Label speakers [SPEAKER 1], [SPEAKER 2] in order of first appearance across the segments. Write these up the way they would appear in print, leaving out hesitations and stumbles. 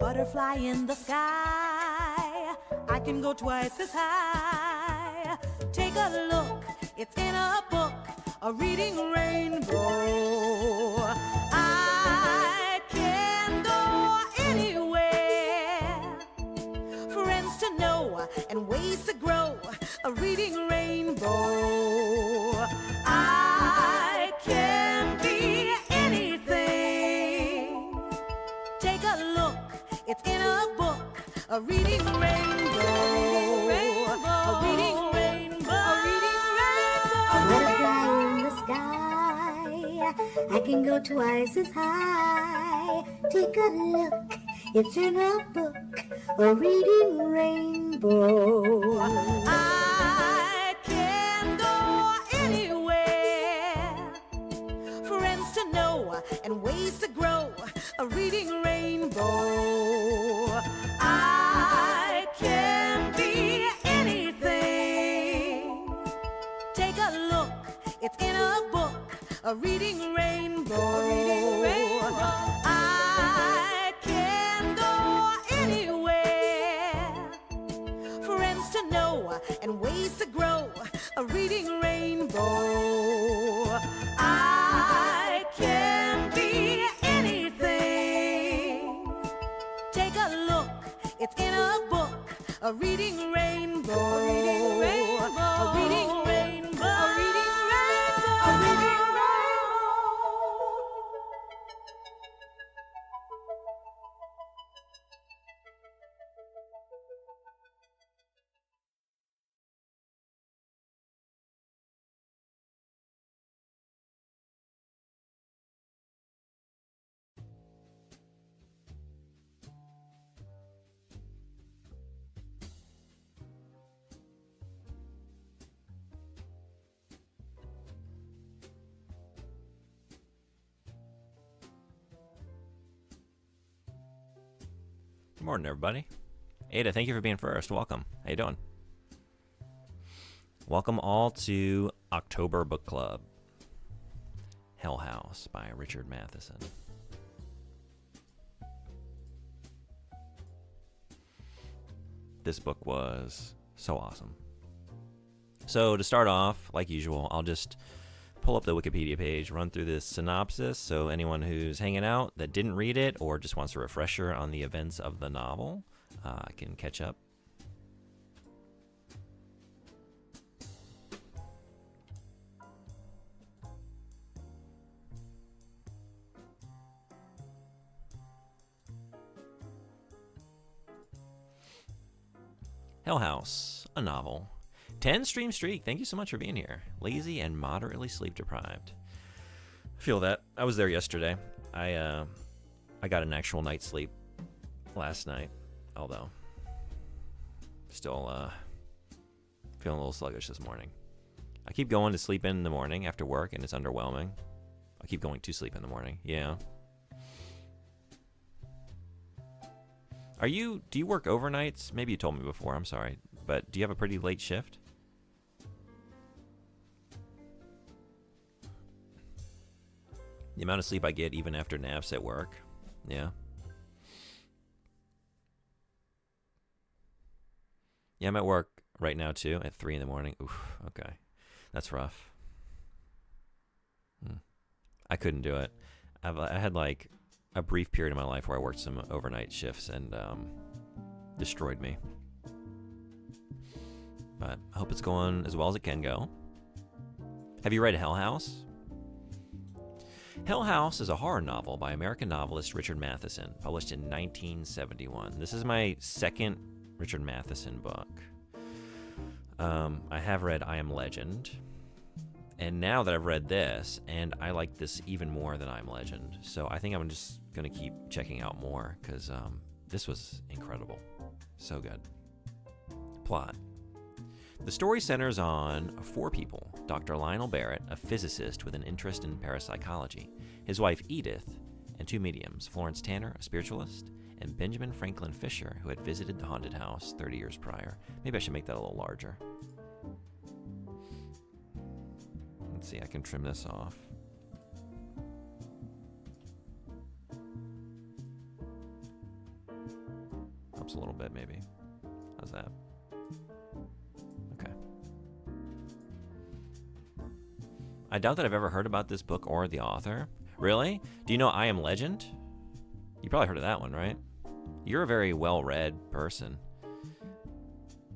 [SPEAKER 1] butterfly in the sky. I can go twice as high. Take a look, it's in a book, a reading rainbow. I can go anywhere. Friends to know and ways to grow, a reading rainbow. I can be anything. Take a look, it's in a book, a reading rainbow. A reading rainbow. A reading rainbow.
[SPEAKER 2] A butterfly in the sky. I can go twice as high. Take a look, it's in a book, a reading rainbow.
[SPEAKER 1] I can go anywhere. Friends to know and ways to grow, a reading rainbow. I can be anything. Take a look, it's in a book, a reading rainbow. I can go anywhere. Friends to know and ways to grow, a reading rainbow. I can be anything. Take a look, it's in a book, a reading rainbow. A reading rainbow. A reading rainbow. A reading rainbow. A reading rainbow.
[SPEAKER 3] Good morning, everybody. Ada, thank you for being first. Welcome. How you doing? Welcome all to October Book Club. Hell House by Richard Matheson. This book was so awesome. So to start off, like usual, I'll just pull up the Wikipedia page, run through this synopsis, so anyone who's hanging out that didn't read it or just wants a refresher on the events of the novel can catch up. Hell House, a novel. 10 stream streak. Thank you so much for being here. Lazy and moderately sleep deprived. I feel that. I was there yesterday. I got an actual night's sleep last night, although still feeling a little sluggish this morning. I keep going to sleep in the morning after work, and it's underwhelming. I keep going to sleep in the morning. Yeah. Do you work overnights? Maybe you told me before, I'm sorry. But do you have a pretty late shift? The amount of sleep I get even after naps at work. Yeah. Yeah, I'm at work right now too at 3 in the morning. Oof, okay. That's rough. I couldn't do it. I had like a brief period in my life where I worked some overnight shifts and destroyed me. But I hope it's going as well as it can go. Have you read Hell House? Hell House is a horror novel by American novelist Richard Matheson, published in 1971. This is my second Richard Matheson book. I have read I Am Legend, and now that I've read this, and I like this even more than I Am Legend, so I think I'm just going to keep checking out more, because this was incredible. So good. Plot. The story centers on 4 people: Dr. Lionel Barrett, a physicist with an interest in parapsychology, his wife Edith, and 2 mediums, Florence Tanner, a spiritualist, and Benjamin Franklin Fisher, who had visited the haunted house 30 years prior. Maybe I should make that a little larger. Let's see, I can trim this off. goosebumps a little bit, maybe. How's that? Okay. I doubt that I've ever heard about this book or the author. Really? Do you know I Am Legend? You probably heard of that one, right? You're a very well-read person.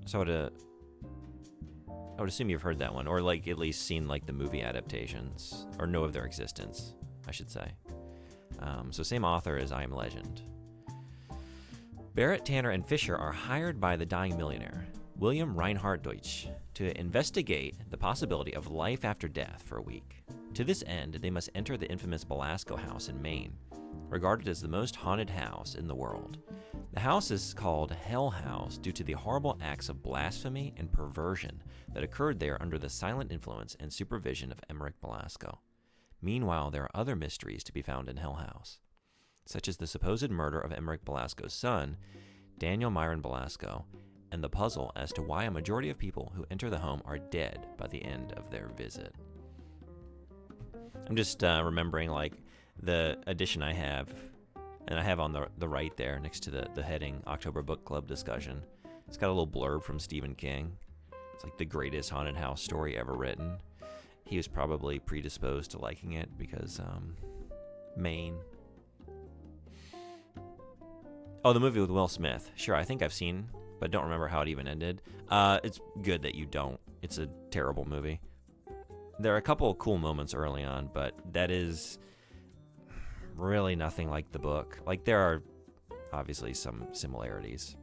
[SPEAKER 3] So I would assume you've heard that one, or like at least seen like the movie adaptations, or know of their existence, I should say. So same author as I Am Legend. Barrett, Tanner, and Fisher are hired by the dying millionaire, William Reinhard Deutsch, to investigate the possibility of life after death for a week. To this end, they must enter the infamous Belasco house in Maine, regarded as the most haunted house in the world. The house is called Hell House due to the horrible acts of blasphemy and perversion that occurred there under the silent influence and supervision of Emmerich Belasco. Meanwhile, there are other mysteries to be found in Hell House, such as the supposed murder of Emmerich Belasco's son, Daniel Myron Belasco, and the puzzle as to why a majority of people who enter the home are dead by the end of their visit. I'm just remembering like the edition I have, and I have on the right there next to the heading October Book Club discussion. It's got a little blurb from Stephen King. It's like the greatest haunted house story ever written. He was probably predisposed to liking it because Maine. Oh, the movie with Will Smith. Sure, I think I've seen, but don't remember how it even ended. It's good that you don't. It's a terrible movie. There are a couple of cool moments early on, but that is really nothing like the book. Like, there are obviously some similarities.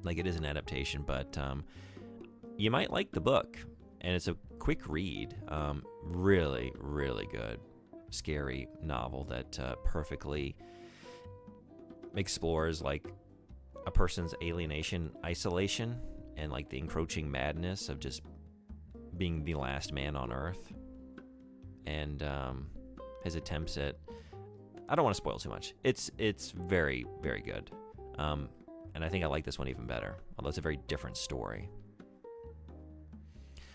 [SPEAKER 3] Like, it is an adaptation, but you might like the book. And it's a quick read. Really, really good. Scary novel that perfectly explores, like, a person's alienation, isolation, and, like, the encroaching madness of just being the last man on Earth. And his attempts at... I don't want to spoil too much. It's very, very good. And I think I like this one even better, although it's a very different story.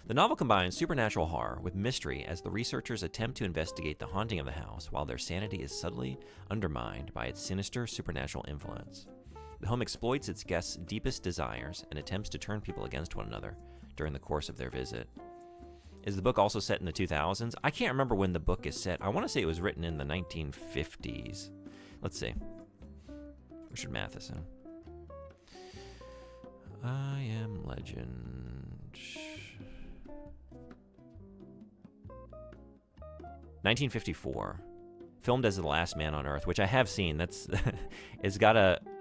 [SPEAKER 3] The novel combines supernatural horror with mystery as the researchers attempt to investigate the haunting of the house while their sanity is subtly undermined by its sinister supernatural influence. The home exploits its guests' deepest desires and attempts to turn people against one another during the course of their visit. Is the book also set in the 2000s? I can't remember when the book is set. I want to say it was written in the 1950s. Let's see. Richard Matheson. I Am Legend. 1954, filmed as The Last Man on Earth, which I have seen. That's it's got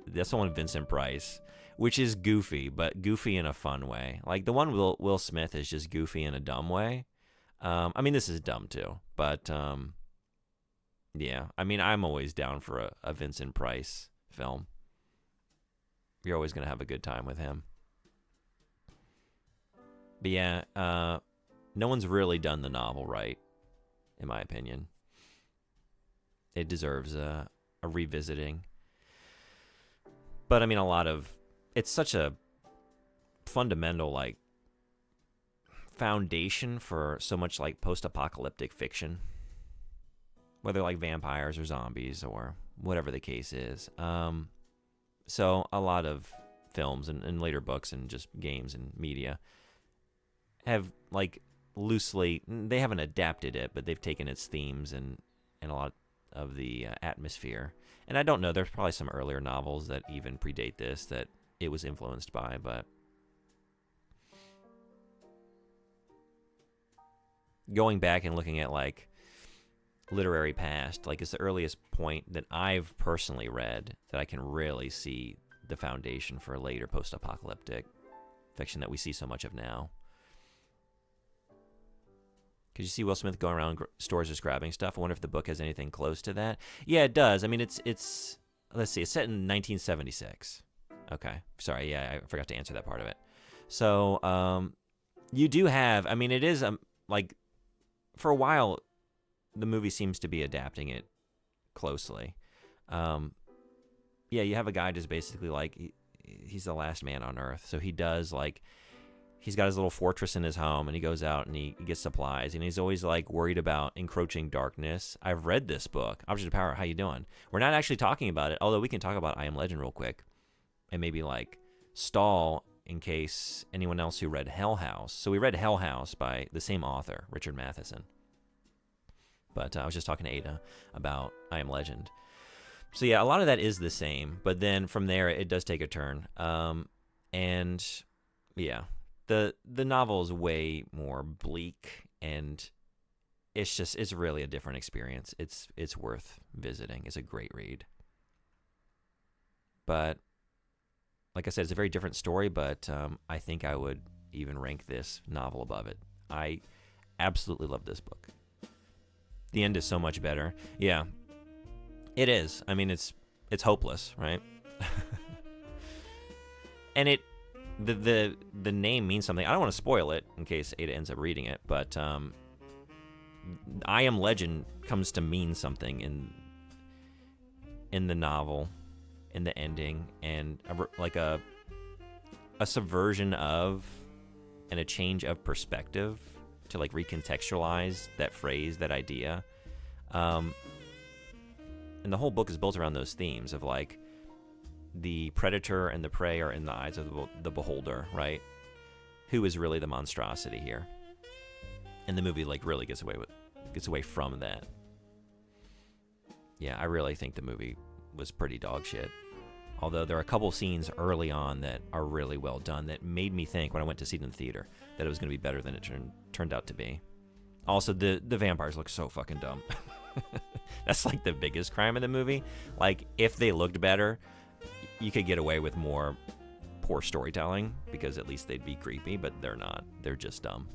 [SPEAKER 3] that's the one with Vincent Price, which is goofy, but goofy in a fun way. Like the one with Will Smith is just goofy in a dumb way. I mean, this is dumb too, but yeah. I mean, I'm always down for a Vincent Price film. You're always gonna have a good time with him. But yeah, no one's really done the novel right, in my opinion. It deserves a revisiting. But I mean, it's such a fundamental, like, foundation for so much, like, post-apocalyptic fiction. Whether, like, vampires or zombies or whatever the case is. So a lot of films and later books and just games and media have, like, loosely, they haven't adapted it, but they've taken its themes and a lot of the atmosphere. And I don't know, there's probably some earlier novels that even predate this that it was influenced by, but going back and looking at, like, literary past, like, it's the earliest point that I've personally read that I can really see the foundation for later post-apocalyptic fiction that we see so much of now. Could you see Will Smith going around stores just grabbing stuff? I wonder if the book has anything close to that. Yeah, it does. I mean, it's let's see, it's set in 1976. Okay, sorry, yeah, I forgot to answer that part of it. So, you do have, I mean, it is, like, for a while, the movie seems to be adapting it closely. Yeah, you have a guy just basically, like, he's the last man on Earth, so he does, like, he's got his little fortress in his home, and he goes out and he gets supplies, and he's always, like, worried about encroaching darkness. I've read this book, Object of Power. How you doing? We're not actually talking about it, although we can talk about I Am Legend real quick. and maybe like stall in case anyone else who read Hell House. So we read Hell House by the same author, Richard Matheson. But I was just talking to Ada about I Am Legend. So yeah, a lot of that is the same, but then from there it does take a turn. And yeah, the novel is way more bleak, and it's really a different experience. It's worth visiting. It's a great read. But like I said, it's a very different story, but I think I would even rank this novel above it. I absolutely love this book. The end is so much better. Yeah, it is. I mean, it's hopeless, right? And the name means something. I don't want to spoil it in case Ada ends up reading it, but I Am Legend comes to mean something in the novel, in the ending, and like a subversion of and a change of perspective to like recontextualize that phrase, that idea. And the whole book is built around those themes of like the predator and the prey are in the eyes of the beholder, right? Who is really the monstrosity here? And the movie like really gets away from that. Yeah, I really think the movie was pretty dog shit. Although there are a couple scenes early on that are really well done that made me think when I went to see it in the theater that it was going to be better than it turned out to be. Also, the vampires look so fucking dumb. That's like the biggest crime in the movie. Like, if they looked better, you could get away with more poor storytelling because at least they'd be creepy, but they're not. They're just dumb.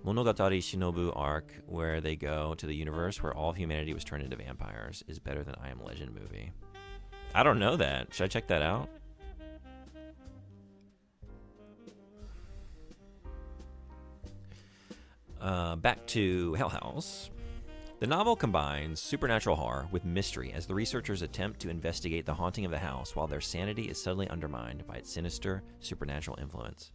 [SPEAKER 3] Monogatari Shinobu arc, where they go to the universe where all of humanity was turned into vampires, is better than I Am Legend movie. I don't know that. Should I check that out? Back to Hell House. The novel combines supernatural horror with mystery as the researchers attempt to investigate the haunting of the house while their sanity is suddenly undermined by its sinister supernatural influence.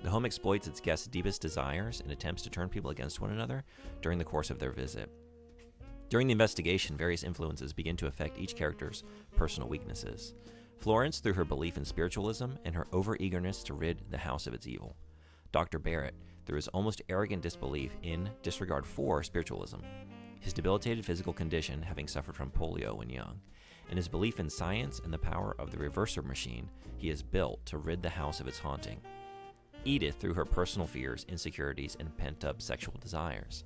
[SPEAKER 3] The home exploits its guests' deepest desires and attempts to turn people against one another during the course of their visit. During the investigation, various influences begin to affect each character's personal weaknesses. Florence through her belief in spiritualism and her over-eagerness to rid the house of its evil. Dr. Barrett through his almost arrogant disbelief in, disregard for, spiritualism. His debilitated physical condition, having suffered from polio when young, and his belief in science and the power of the reverser machine he has built to rid the house of its haunting. Edith through her personal fears, insecurities, and pent-up sexual desires.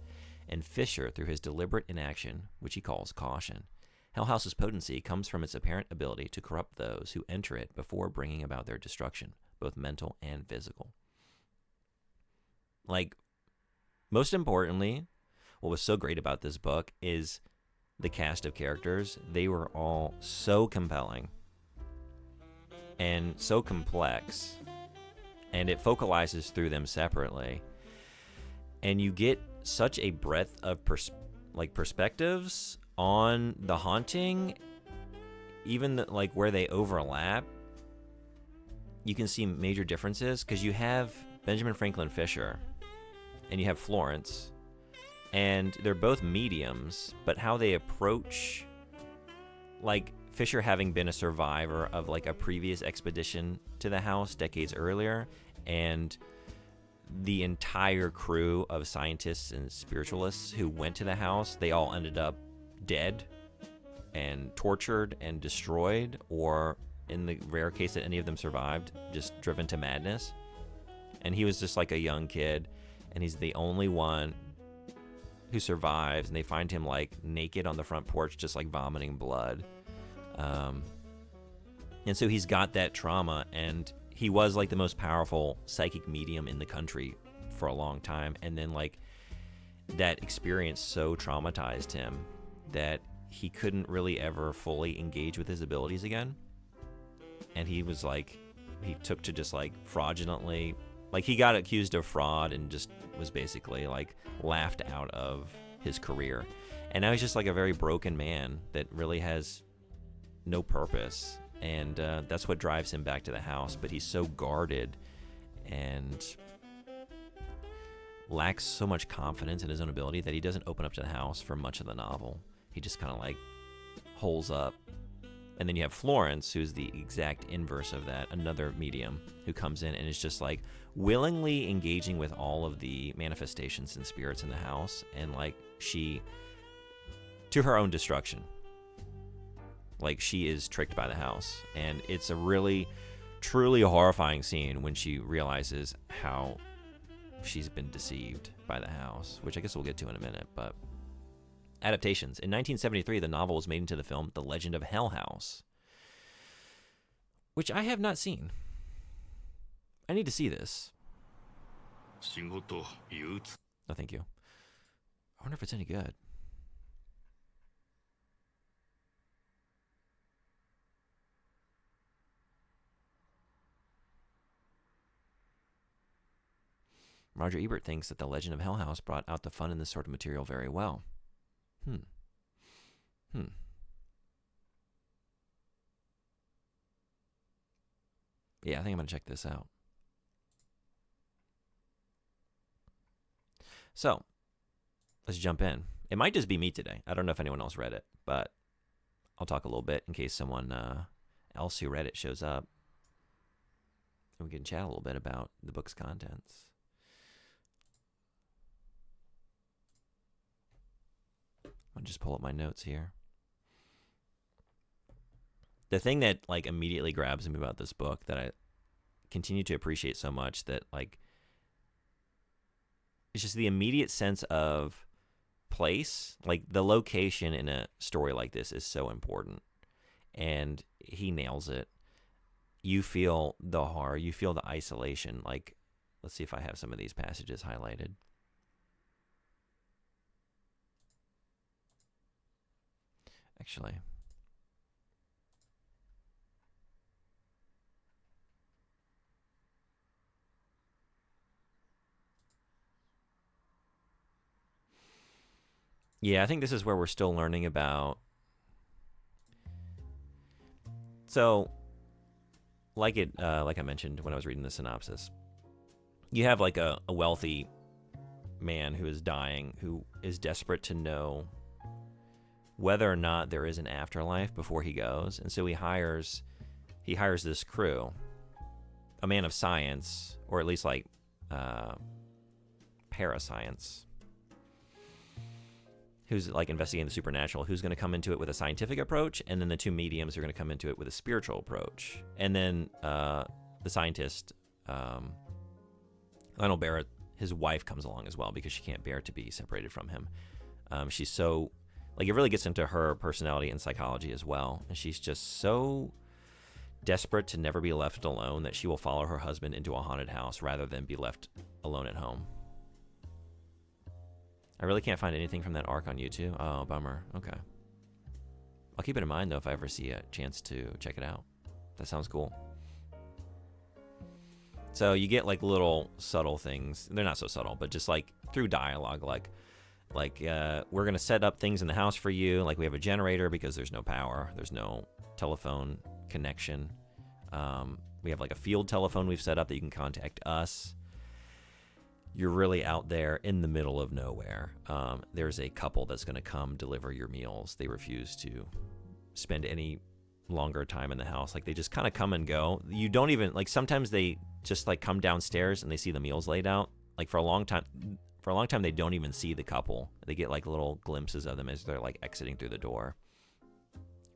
[SPEAKER 3] And Fisher through his deliberate inaction, which he calls caution. Hell House's potency comes from its apparent ability to corrupt those who enter it before bringing about their destruction, both mental and physical. Like, most importantly, what was so great about this book is the cast of characters. They were all so compelling and so complex, and it focalizes through them separately. And you get such a breadth of perspectives on the haunting, even like where they overlap. You can see major differences because you have Benjamin Franklin Fisher and you have Florence, and they're both mediums, but how they approach, like Fisher having been a survivor of like a previous expedition to the house decades earlier, and the entire crew of scientists and spiritualists who went to the house, they all ended up dead and tortured and destroyed, or in the rare case that any of them survived, just driven to madness. And he was just like a young kid, and he's the only one who survives, and they find him like naked on the front porch, just like vomiting blood. And so he's got that trauma, and he was like the most powerful psychic medium in the country for a long time. And then like that experience so traumatized him that he couldn't really ever fully engage with his abilities again. And he was like, he took to just like fraudulently, like he got accused of fraud and just was basically like laughed out of his career. And now he's just like a very broken man that really has no purpose. And that's what drives him back to the house. But he's so guarded and lacks so much confidence in his own ability that he doesn't open up to the house for much of the novel. He just kind of like holes up And then you have Florence, who's the exact inverse of that, another medium who comes in and is just like willingly engaging with all of the manifestations and spirits in the house, and like she, to her own destruction. Like she is tricked by the house. And it's a really, truly horrifying scene when she realizes how she's been deceived by the house, which I guess we'll get to in a minute. But adaptations. In 1973, the novel was made into the film The Legend of Hell House, which I have not seen. I need to see this. Oh, thank you. I wonder if it's any good. Roger Ebert thinks that The Legend of Hell House brought out the fun in this sort of material very well. Yeah, I think I'm going to check this out. So, let's jump in. It might just be me today. I don't know if anyone else read it, but I'll talk a little bit in case someone else who read it shows up. And we can chat a little bit about the book's contents. I'll just pull up my notes here. The thing that like immediately grabs me about this book that I continue to appreciate so much, that like it's just the immediate sense of place. Like the location in a story like this is so important, and he nails it. You feel the horror, you feel the isolation. Like, let's see if I have some of these passages highlighted. Actually, yeah, I think this is where we're still learning about. So, like I mentioned when I was reading the synopsis, you have like a wealthy man who is dying, who is desperate to know whether or not there is an afterlife before he goes, and so he hires this crew, a man of science, or at least like parascience, who's like investigating the supernatural, who's going to come into it with a scientific approach, and then the two mediums are going to come into it with a spiritual approach. And then the scientist, Lionel Barrett, his wife comes along as well because she can't bear to be separated from him. She's so, like, it really gets into her personality and psychology as well. And she's just so desperate to never be left alone that she will follow her husband into a haunted house rather than be left alone at home. I really can't find anything from that arc on YouTube. Oh, bummer. Okay. I'll keep it in mind, though, if I ever see a chance to check it out. That sounds cool. So you get, like, little subtle things. They're not so subtle, but just, like, through dialogue, like we're going to set up things in the house for you. Like, we have a generator because there's no power. There's no telephone connection. We have, like, a field telephone we've set up that you can contact us. You're really out there in the middle of nowhere. There's a couple that's going to come deliver your meals. They refuse to spend any longer time in the house. Like, they just kind of come and go. You don't even, like, sometimes they just, like, come downstairs and they see the meals laid out. Like, for a long time, they don't even see the couple. They get, like, little glimpses of them as they're, like, exiting through the door.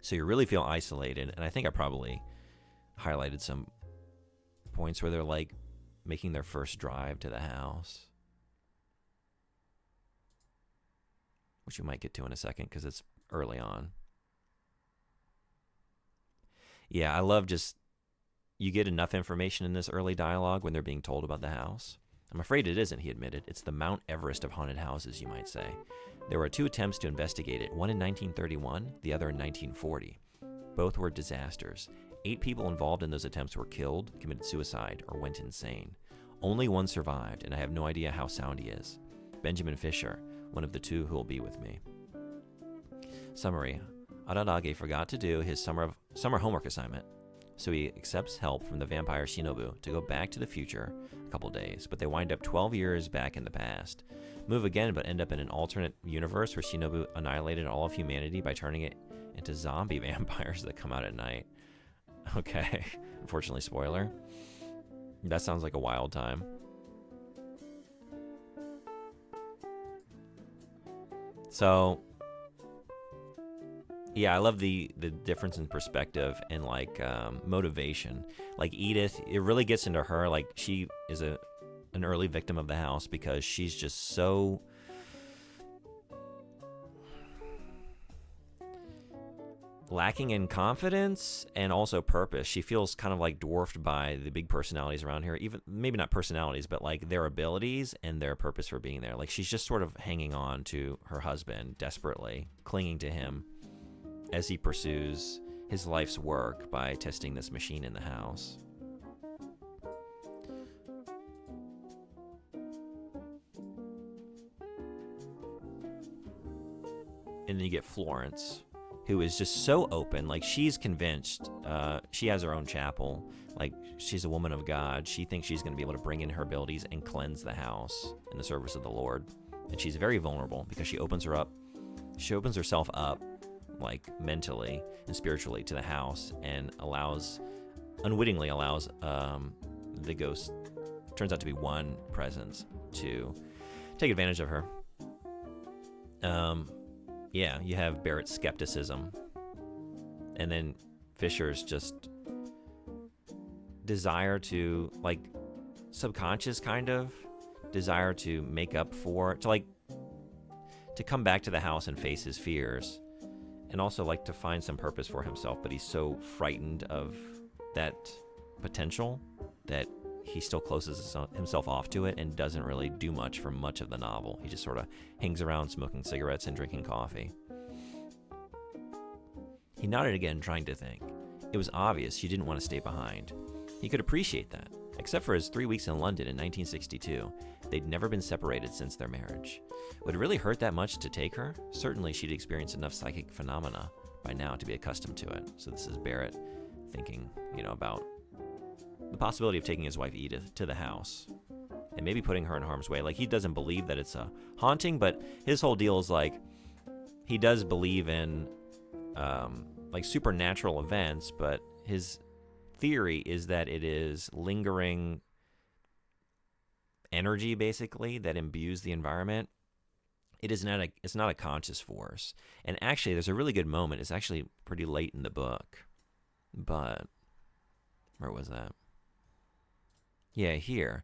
[SPEAKER 3] So you really feel isolated. And I think I probably highlighted some points where they're, like, making their first drive to the house, which we might get to in a second because it's early on. Yeah, I love just, you get enough information in this early dialogue when they're being told about the house. I'm afraid it isn't, he admitted. It's the Mount Everest of haunted houses, you might say. There were 2 attempts to investigate it, one in 1931, the other in 1940. Both were disasters. 8 people involved in those attempts were killed, committed suicide, or went insane. Only one survived, and I have no idea how sound he is. Benjamin Fisher, one of the 2 who will be with me. Summary. Ararage forgot to do his summer homework assignment. So he accepts help from the vampire Shinobu to go back to the future a couple days, but they wind up 12 years back in the past. Move again, but end up in an alternate universe where Shinobu annihilated all of humanity by turning it into zombie vampires that come out at night. Okay, unfortunately, spoiler. That sounds like a wild time. So, yeah, I love the difference in perspective and like motivation. Like Edith, it really gets into her. Like she is an early victim of the house because she's just so lacking in confidence and also purpose. She feels kind of like dwarfed by the big personalities around here, even maybe not personalities, but like their abilities and their purpose for being there. Like she's just sort of hanging on to her husband desperately, clinging to him as he pursues his life's work by testing this machine in the house. And then you get Florence, who is just so open. Like she's convinced. She has her own chapel. Like she's a woman of God. She thinks she's going to be able to bring in her abilities and cleanse the house in the service of the Lord. And she's very vulnerable because she opens herself up, like mentally and spiritually, to the house, and unwittingly allows the ghost, turns out to be one presence, to take advantage of her. Yeah, you have Barrett's skepticism, and then Fisher's just desire to, like, subconscious kind of desire to make up for, to come back to the house and face his fears, and also like to find some purpose for himself, but he's so frightened of that potential that he still closes himself off to it and doesn't really do much for much of the novel. He just sort of hangs around smoking cigarettes and drinking coffee. He nodded again, trying to think. It was obvious she didn't want to stay behind. He could appreciate that. Except for his 3 weeks in London in 1962, they'd never been separated since their marriage. Would it really hurt that much to take her? Certainly she'd experienced enough psychic phenomena by now to be accustomed to it. So this is Barrett thinking, about the possibility of taking his wife Edith to the house and maybe putting her in harm's way. Like, he doesn't believe that it's a haunting, but his whole deal is like, he does believe in like supernatural events, but his theory is that it is lingering energy, basically, that imbues the environment. It's not a conscious force. And actually, there's a really good moment. It's actually pretty late in the book, but where was that? Yeah, here.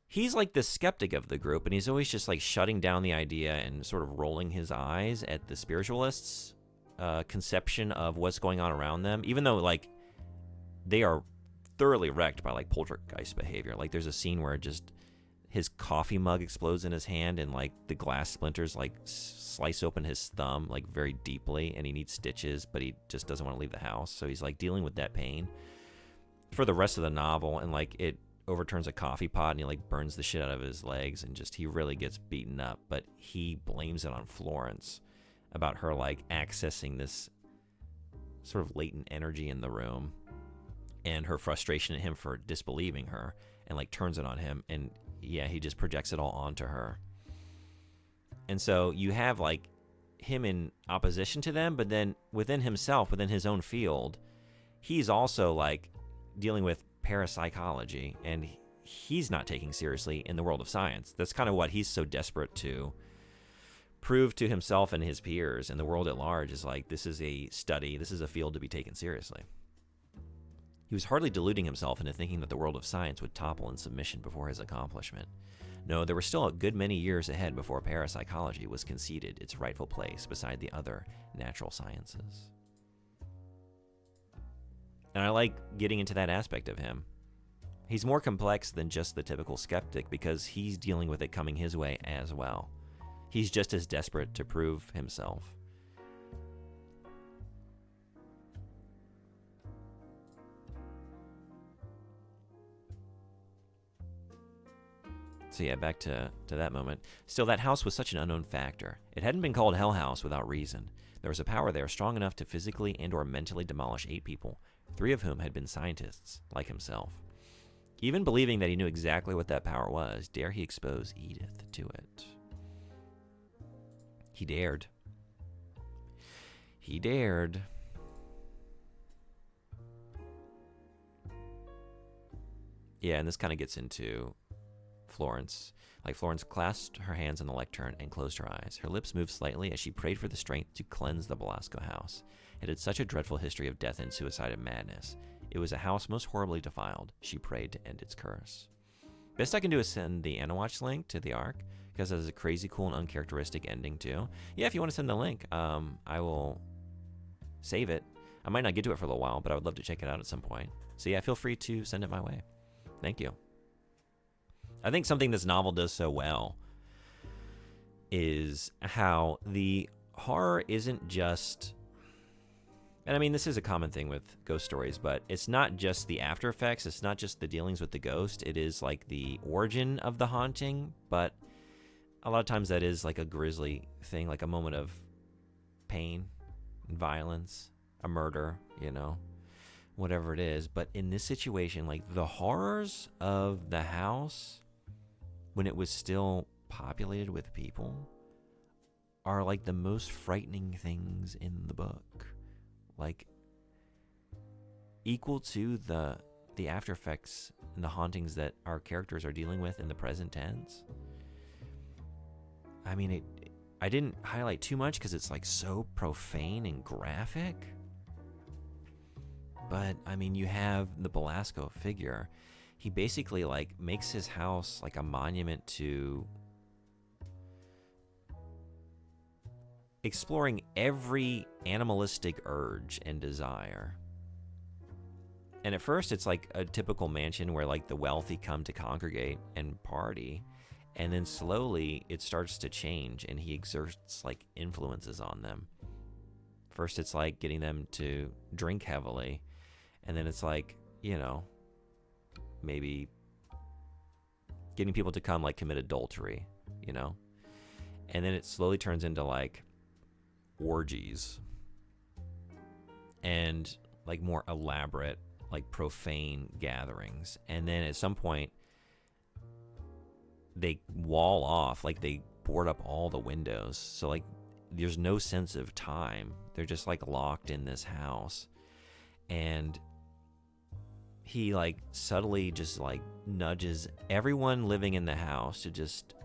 [SPEAKER 3] He's like the skeptic of the group, and he's always just like shutting down the idea and sort of rolling his eyes at the spiritualists' conception of what's going on around them, even though like they are thoroughly wrecked by like poltergeist behavior. Like there's a scene where just his coffee mug explodes in his hand and like the glass splinters like slice open his thumb like very deeply, and he needs stitches, but he just doesn't want to leave the house. So he's like dealing with that pain for the rest of the novel, and like it overturns a coffee pot and he like burns the shit out of his legs, and just he really gets beaten up. But he blames it on Florence about her like accessing this sort of latent energy in the room, and her frustration at him for disbelieving her, and like turns it on him, and yeah, he just projects it all onto her. And so you have like him in opposition to them, but then within himself, within his own field, he's also like dealing with parapsychology, and he's not taking seriously in the world of science. That's kind of what he's so desperate to prove to himself and his peers and the world at large, is like, this is a study, this is a field to be taken seriously. He was hardly deluding himself into thinking that the world of science would topple in submission before his accomplishment. No, there were still a good many years ahead before parapsychology was conceded its rightful place beside the other natural sciences. And I like getting into that aspect of him. He's more complex than just the typical skeptic because he's dealing with it coming his way as well. He's just as desperate to prove himself. So yeah, back to that moment. Still, that house was such an unknown factor. It hadn't been called Hell House without reason. There was a power there strong enough to physically and or mentally demolish 8 people 3 of whom had been scientists like himself. Even believing that he knew exactly what that power was, dare he expose Edith to it? He dared. He dared. Yeah, and this kind of gets into Florence. Like, Florence clasped her hands on the lectern and closed her eyes. Her lips moved slightly as she prayed for the strength to cleanse the Belasco house. It had such a dreadful history of death and suicide and madness. It was a house most horribly defiled. She prayed to end its curse. Best I can do is send the Anawatch link to the arc, because it has a crazy cool and uncharacteristic ending too. Yeah, if you want to send the link, I will save it. I might not get to it for a little while, but I would love to check it out at some point. So yeah, feel free to send it my way. Thank you. I think something this novel does so well is how the horror isn't just, and I mean, this is a common thing with ghost stories, but it's not just the after effects. It's not just the dealings with the ghost. It is like the origin of the haunting, but a lot of times that is like a grisly thing, like a moment of pain and violence, a murder, you know, whatever it is. But in this situation, like the horrors of the house when it was still populated with people are like the most frightening things in the book. Like equal to the after effects and the hauntings that our characters are dealing with in the present tense. I mean, I didn't highlight too much because it's like so profane and graphic. But I mean, you have the Belasco figure. He basically like makes his house like a monument to exploring every animalistic urge and desire. And at first it's like a typical mansion where like the wealthy come to congregate and party. And then slowly it starts to change and he exerts like influences on them. First it's like getting them to drink heavily. And then it's like, you know, maybe getting people to come like commit adultery, you know? And then it slowly turns into like orgies and like more elaborate, like profane gatherings. And then at some point they wall off, like they board up all the windows. So like there's no sense of time. They're just like locked in this house. And he like subtly just like nudges everyone living in the house to just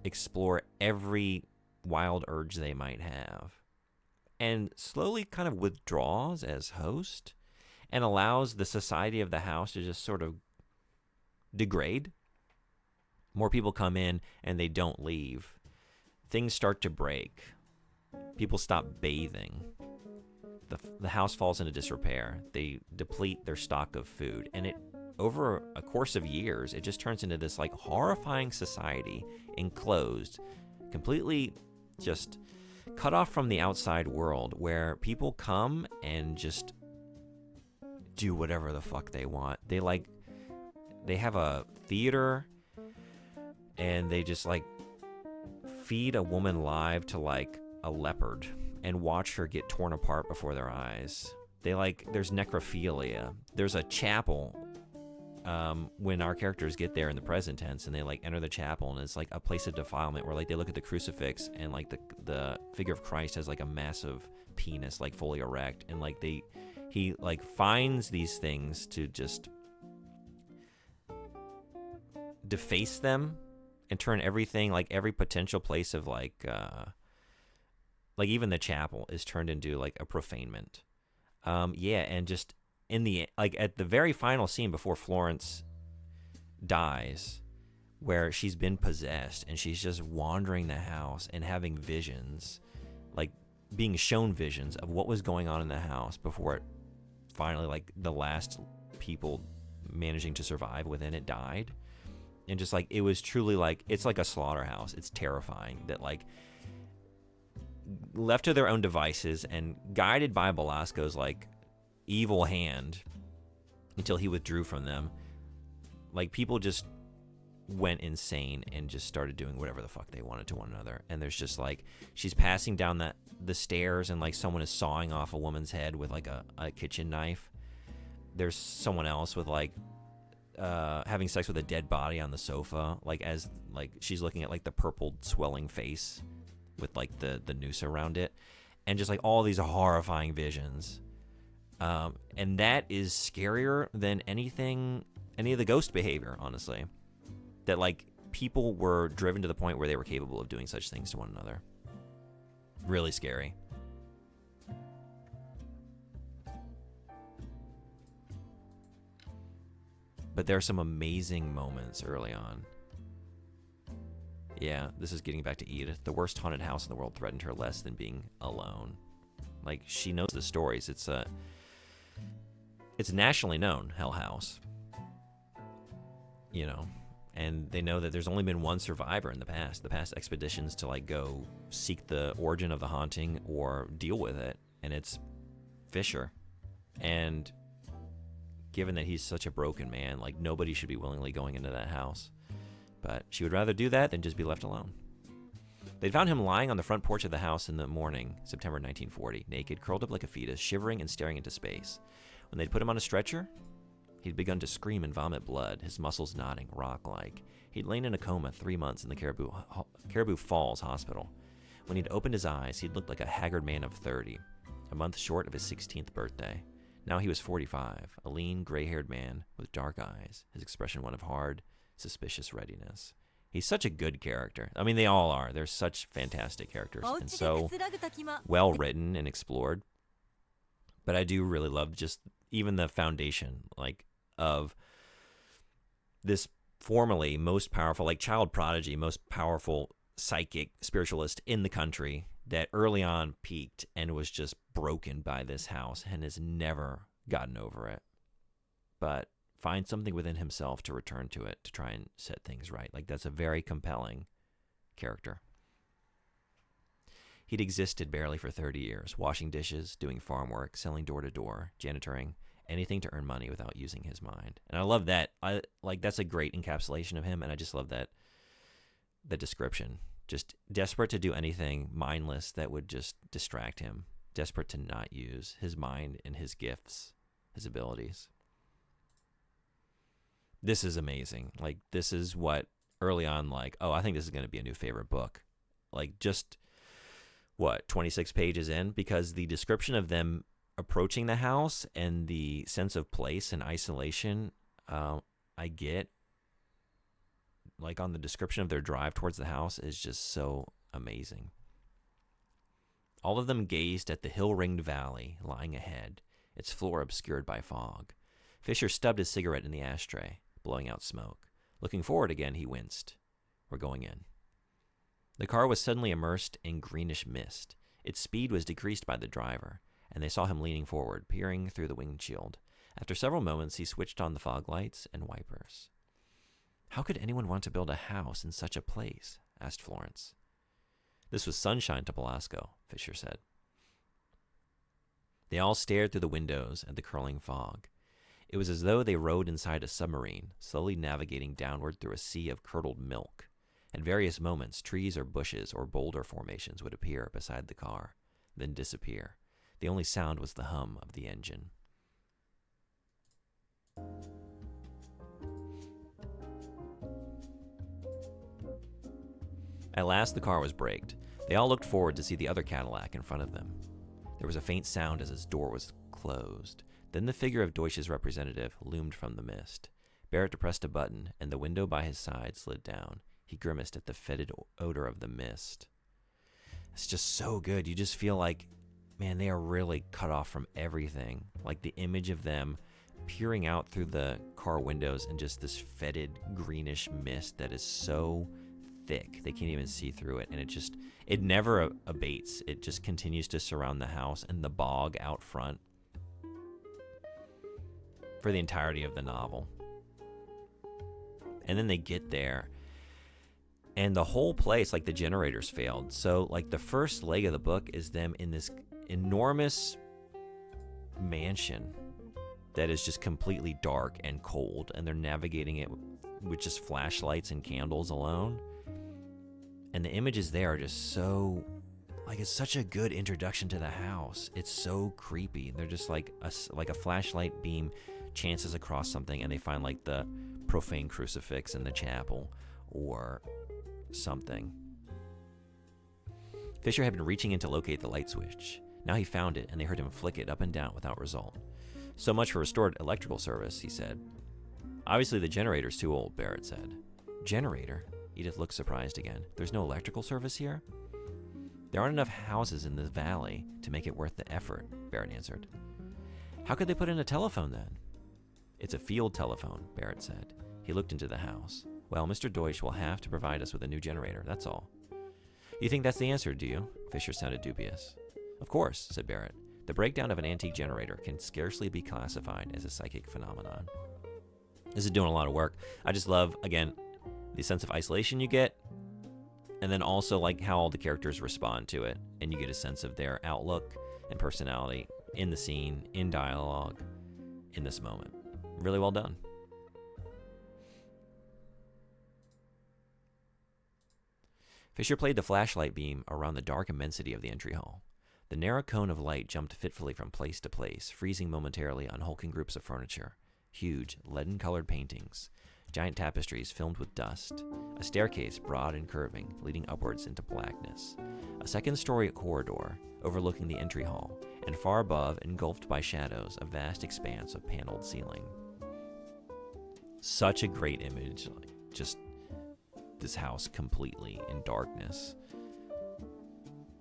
[SPEAKER 3] explore every wild urge they might have, and slowly kind of withdraws as host and allows the society of the house to just sort of degrade. More people come in and they don't leave. Things start to break. People stop bathing. The house falls into disrepair. They deplete their stock of food. And it, over a course of years, it just turns into this like horrifying society, enclosed, completely just cut off from the outside world, where people come and just do whatever the fuck they want. They have a theater and they just like feed a woman live to like a leopard and watch her get torn apart before their eyes. There's necrophilia. There's a chapel when our characters get there in the present tense, and they like enter the chapel, and it's like a place of defilement where like they look at the crucifix and like the figure of Christ has like a massive penis, like fully erect, and like he like finds these things to just deface them and turn everything, like every potential place of like even the chapel is turned into like a profanement. Yeah, and just in the like at the very final scene before Florence dies, where she's been possessed and she's just wandering the house and having visions, like being shown visions of what was going on in the house before it finally, like the last people managing to survive within it died. And just like it was truly like, it's like a slaughterhouse. It's terrifying that like left to their own devices and guided by Belasco's like evil hand until he withdrew from them, like people just went insane and just started doing whatever the fuck they wanted to one another. And there's just like, she's passing down the stairs and like someone is sawing off a woman's head with like a kitchen knife, there's someone else with like having sex with a dead body on the sofa, like as like she's looking at like the purple swelling face with like the noose around it, and just like all these horrifying visions. And that is scarier than any of the ghost behavior, honestly. That like people were driven to the point where they were capable of doing such things to one another. Really scary. But there are some amazing moments early on. Yeah, this is getting back to Edith. The worst haunted house in the world threatened her less than being alone. Like, she knows the stories. It's a nationally known Hell House. You know, and they know that there's only been one survivor in the past. The past expeditions to like go seek the origin of the haunting or deal with it, and it's Fisher. And given that he's such a broken man, like nobody should be willingly going into that house. But she would rather do that than just be left alone. They found him lying on the front porch of the house in the morning, September 1940, naked, curled up like a fetus, shivering and staring into space. When they'd put him on a stretcher, he'd begun to scream and vomit blood, his muscles knotting, rock-like. He'd lain in a coma 3 months in the Caribou Falls Hospital. When he'd opened his eyes, he'd looked like a haggard man of 30, a month short of his 16th birthday. Now he was 45, a lean, gray-haired man with dark eyes, his expression one of hard, suspicious readiness. He's such a good character. I mean, they all are. They're such fantastic characters and so well written and explored. But I do really love just even the foundation, like, of this formerly most powerful, like child prodigy, most powerful psychic spiritualist in the country that early on peaked and was just broken by this house and has never gotten over it. But finds something within himself to return to it to try and set things right. Like, that's a very compelling character. He'd existed barely for 30 years, washing dishes, doing farm work, selling door to door, janitoring, anything to earn money without using his mind. And I love that. That's a great encapsulation of him, and I just love that the description. Just desperate to do anything mindless that would just distract him, desperate to not use his mind and his gifts, his abilities. This is amazing. Like, this is what early on, like, oh, I think this is going to be a new favorite book. Like, just, 26 pages in? Because the description of them approaching the house and the sense of place and isolation I get, like, on the description of their drive towards the house is just so amazing. All of them gazed at the hill-ringed valley lying ahead, its floor obscured by fog. Fisher stubbed his cigarette in the ashtray, blowing out smoke. Looking forward again, he winced. We're going in. The car was suddenly immersed in greenish mist. Its speed was decreased by the driver, and they saw him leaning forward, peering through the windshield. After several moments, he switched on the fog lights and wipers. How could anyone want to build a house in such a place? Asked Florence. This was sunshine to Belasco, Fisher said. They all stared through the windows at the curling fog. It was as though they rode inside a submarine, slowly navigating downward through a sea of curdled milk. At various moments, trees or bushes or boulder formations would appear beside the car, then disappear. The only sound was the hum of the engine. At last, the car was braked. They all looked forward to see the other Cadillac in front of them. There was a faint sound as its door was closed. Then the figure of Deutsch's representative loomed from the mist. Barrett depressed a button, and the window by his side slid down. He grimaced at the fetid odor of the mist. It's just so good. You just feel like, man, they are really cut off from everything. Like the image of them peering out through the car windows and just this fetid greenish mist that is so thick they can't even see through it, and it never abates. It just continues to surround the house and the bog out front for the entirety of the novel. And then they get there, and the whole place, like, the generators failed. So, like, the first leg of the book is them in this enormous mansion that is just completely dark and cold, and they're navigating it with just flashlights and candles alone. And the images there are just so, like, it's such a good introduction to the house. It's so creepy. They're just like a flashlight beam chances across something and they find like the profane crucifix in the chapel or something. Fisher had been reaching in to locate the light switch. Now he found it, and they heard him flick it up and down without result. So much for restored electrical service, he said. Obviously the generator's too old, Barrett said. Generator? Edith looked surprised again. There's no electrical service here? There aren't enough houses in the valley to make it worth the effort, Barrett answered. How could they put in a telephone then? It's a field telephone, Barrett said. He looked into the house. Well, Mr. Deutsch will have to provide us with a new generator, that's all. You think that's the answer, do you? Fisher sounded dubious. Of course, said Barrett. The breakdown of an antique generator can scarcely be classified as a psychic phenomenon. This is doing a lot of work. I just love, again, the sense of isolation you get, and then also like how all the characters respond to it, and you get a sense of their outlook and personality in the scene, in dialogue, in this moment. Really well done. Fisher played the flashlight beam around the dark immensity of the entry hall. The narrow cone of light jumped fitfully from place to place, freezing momentarily on hulking groups of furniture. Huge, leaden-colored paintings, giant tapestries filmed with dust, a staircase broad and curving, leading upwards into blackness, a second-story corridor overlooking the entry hall, and far above, engulfed by shadows, a vast expanse of paneled ceiling. Such a great image, like just this house completely in darkness.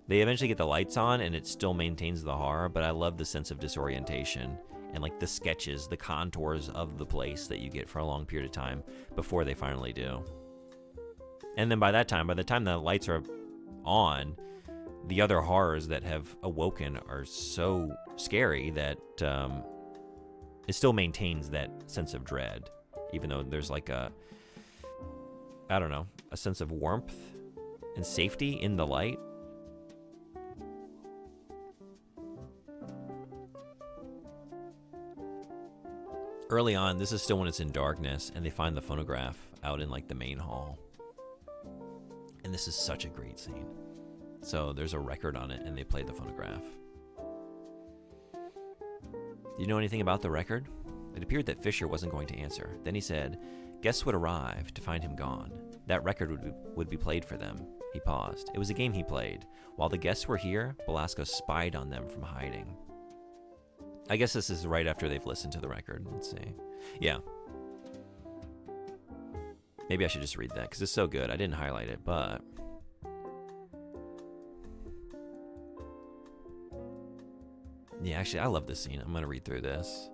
[SPEAKER 3] They eventually get the lights on and it still maintains the horror, but I love the sense of disorientation and like the sketches, the contours of the place that you get for a long period of time before they finally do. And then by the time the lights are on, the other horrors that have awoken are so scary that it still maintains that sense of dread, even though there's like a sense of warmth and safety in the light. Early on, this is still when it's in darkness, and they find the phonograph out in like the main hall. And this is such a great scene. So there's a record on it, and they play the phonograph. Do you know anything about the record? It appeared that Fisher wasn't going to answer. Then he said, guests would arrive to find him gone. That record would be played for them. He paused. It was a game he played. While the guests were here, Belasco spied on them from hiding. I guess this is right after they've listened to the record. Let's see. Yeah. Maybe I should just read that because it's so good. I didn't highlight it, but... yeah, actually, I love this scene. I'm going to read through this.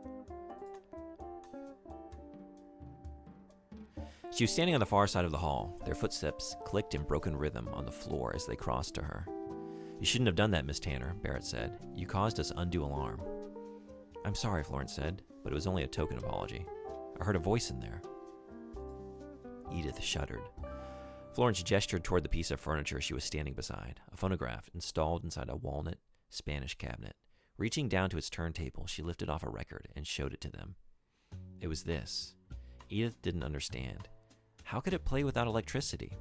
[SPEAKER 3] She was standing on the far side of the hall. Their footsteps clicked in broken rhythm on the floor as they crossed to her. You shouldn't have done that, Miss Tanner, Barrett said. You caused us undue alarm. I'm sorry, Florence said, but it was only a token apology. I heard a voice in there. Edith shuddered. Florence gestured toward the piece of furniture she was standing beside, a phonograph installed inside a walnut Spanish cabinet. Reaching down to its turntable, she lifted off a record and showed it to them. It was this. Edith didn't understand. How could it play without electricity?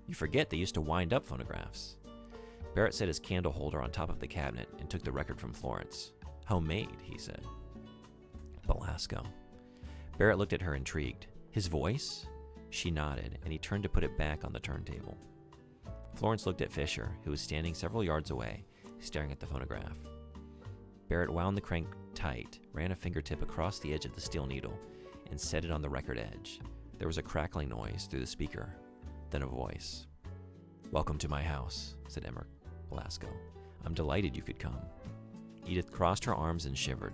[SPEAKER 3] You forget they used to wind up phonographs. Barrett set his candle holder on top of the cabinet and took the record from Florence. Homemade, he said. Belasco. Barrett looked at her intrigued. His voice? She nodded, and he turned to put it back on the turntable. Florence looked at Fisher, who was standing several yards away, staring at the phonograph. Barrett wound the crank tight, ran a fingertip across the edge of the steel needle, and set it on the record edge. There was a crackling noise through the speaker, then a voice. Welcome to my house, said Emmerich Belasco. I'm delighted you could come. Edith crossed her arms and shivered.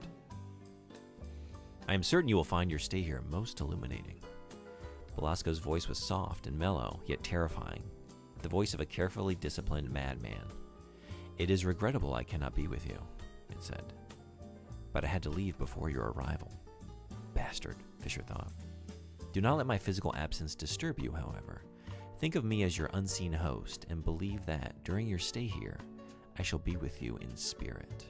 [SPEAKER 3] I am certain you will find your stay here most illuminating. Belasco's voice was soft and mellow, yet terrifying, the voice of a carefully disciplined madman. It is regrettable I cannot be with you, it said. But I had to leave before your arrival. Bastard, Fisher thought. Do not let my physical absence disturb you, however. Think of me as your unseen host, and believe that, during your stay here, I shall be with you in spirit.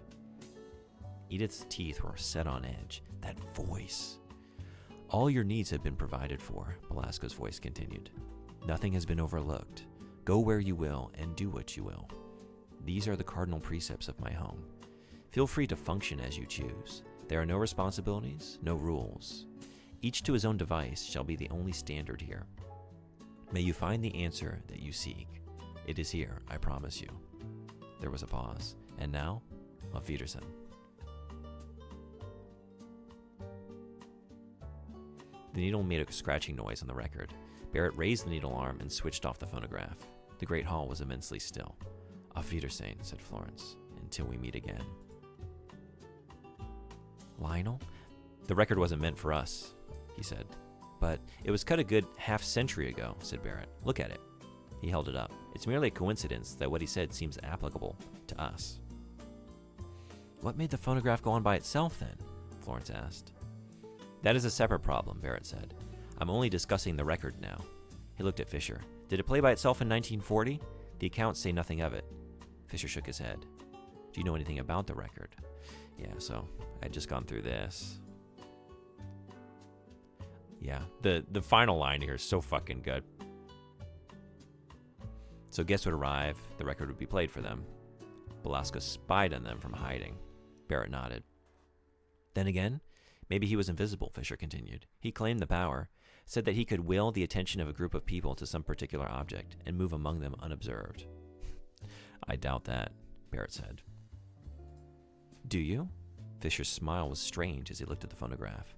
[SPEAKER 3] Edith's teeth were set on edge. That voice. All your needs have been provided for, Belasco's voice continued. Nothing has been overlooked. Go where you will and do what you will. These are the cardinal precepts of my home. Feel free to function as you choose. There are no responsibilities, no rules. Each to his own device shall be the only standard here. May you find the answer that you seek. It is here, I promise you. There was a pause. And now, Auf Wiedersehen. The needle made a scratching noise on the record. Barrett raised the needle arm and switched off the phonograph. The great hall was immensely still. Auf Wiedersehen, said Florence, until we meet again. Lionel? The record wasn't meant for us, he said. But it was cut a good half-century ago, said Barrett. Look at it. He held it up. It's merely a coincidence that what he said seems applicable to us. What made the phonograph go on by itself, then? Florence asked. That is a separate problem, Barrett said. I'm only discussing the record now. He looked at Fisher. Did it play by itself in 1940? The accounts say nothing of it. Fisher shook his head. Do you know anything about the record? Yeah, so I'd just gone through this. Yeah, the final line here is so fucking good. So guests would arrive, the record would be played for them. Belasco spied on them from hiding. Barrett nodded. Then again, maybe he was invisible, Fisher continued. He claimed the power, said that he could will the attention of a group of people to some particular object and move among them unobserved. I doubt that, Barrett said. Do you? Fisher's smile was strange as he looked at the phonograph.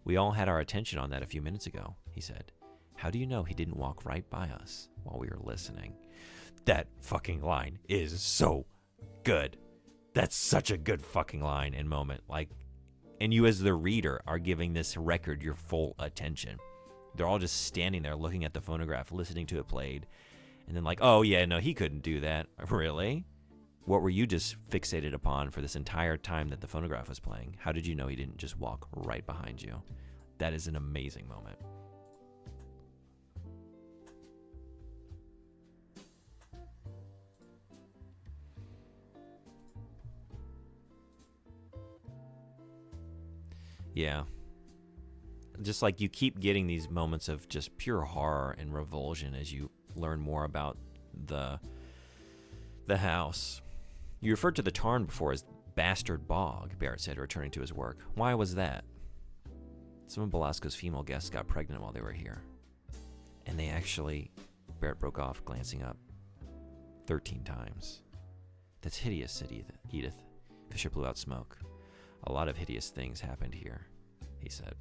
[SPEAKER 3] We all had our attention on that a few minutes ago, he said. How do you know he didn't walk right by us while we were listening? That fucking line is so good. That's such a good fucking line and moment. And you as the reader are giving this record your full attention. They're all just standing there looking at the phonograph, listening to it played. And then oh yeah, no, he couldn't do that. Really? What were you just fixated upon for this entire time that the phonograph was playing? How did you know he didn't just walk right behind you? That is an amazing moment. Yeah. Just you keep getting these moments of just pure horror and revulsion as you learn more about the house. You referred to the tarn before as Bastard Bog, Barrett said, returning to his work. Why was that? Some of Belasco's female guests got pregnant while they were here. And they actually, Barrett broke off, glancing up, 13 times. That's hideous, said Edith. Fisher blew out smoke. A lot of hideous things happened here, he said.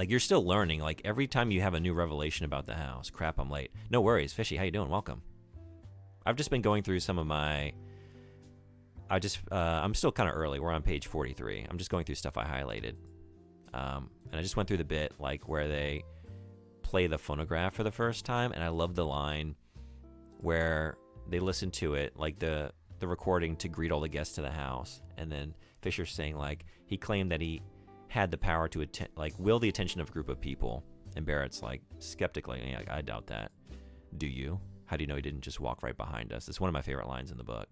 [SPEAKER 3] You're still learning. Every time you have a new revelation about the house. Crap, I'm late. No worries. Fishy, how you doing? Welcome. I've just been going through some of my... I'm still kind of early. We're on page 43. I'm just going through stuff I highlighted. And I just went through the bit, where they play the phonograph for the first time. And I love the line where they listen to it, the recording to greet all the guests to the house. And then Fisher's saying, he claimed that he had the power to will the attention of a group of people. And Barrett's skeptically, I doubt that. Do you? How do you know he didn't just walk right behind us? It's one of my favorite lines in the book.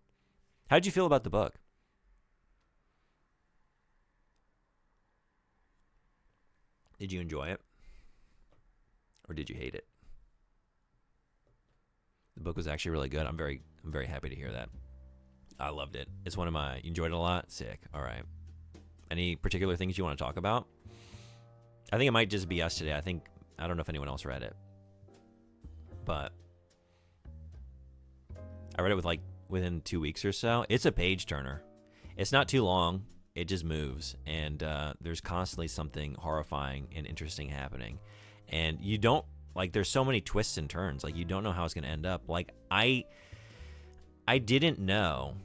[SPEAKER 3] How did you feel about the book? Did you enjoy it? Or did you hate it? The book was actually really good. I'm very happy to hear that. I loved it. It's one of my... You enjoyed it a lot? Sick. All right. Any particular things you want to talk about? I think it might just be us today. I don't know if anyone else read it. But I read it within 2 weeks or so. It's a page turner. It's not too long. It just moves. And there's constantly something horrifying and interesting happening. And you don't... there's so many twists and turns. You don't know how it's going to end up. I didn't know.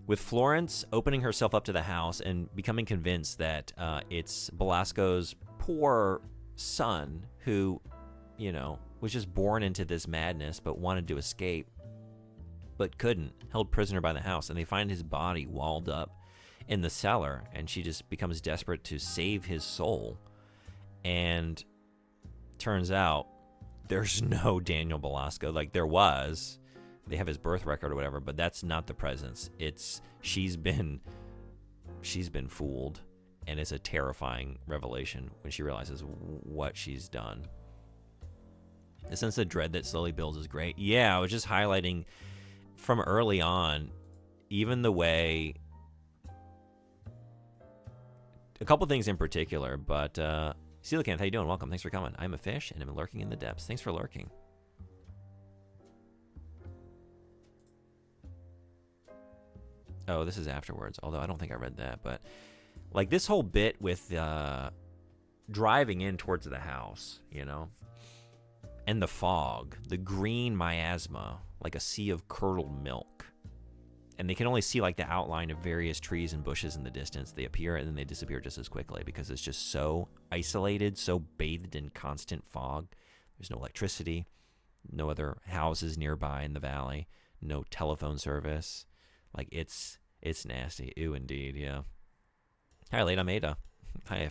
[SPEAKER 3] With Florence opening herself up to the house and becoming convinced that it's Belasco's poor son who, was just born into this madness but wanted to escape, but couldn't, held prisoner by the house, and they find his body walled up in the cellar, and she just becomes desperate to save his soul. And turns out there's no Daniel Belasco. There was. They have his birth record or whatever, but that's not the presence. It's she's been fooled, and it's a terrifying revelation when she realizes what she's done. The sense of dread that slowly builds is great. Yeah, I was just highlighting from early on, even the way a couple things in particular, but Coelacanth, how you doing? Welcome. Thanks for coming. I'm a fish, and I'm lurking in the depths. Thanks for lurking. Oh, this is afterwards, although I don't think I read that. But, like, this whole bit with driving in towards the house, you know, and the fog, the green miasma, like a sea of curdled milk. And they can only see, like, the outline of various trees and bushes in the distance. They appear and then they disappear just as quickly because it's just so isolated, so bathed in constant fog. There's no electricity, no other houses nearby in the valley, no telephone service. Like, it's nasty. Ew, indeed, yeah. Hi, late, I'm Ada. Hi,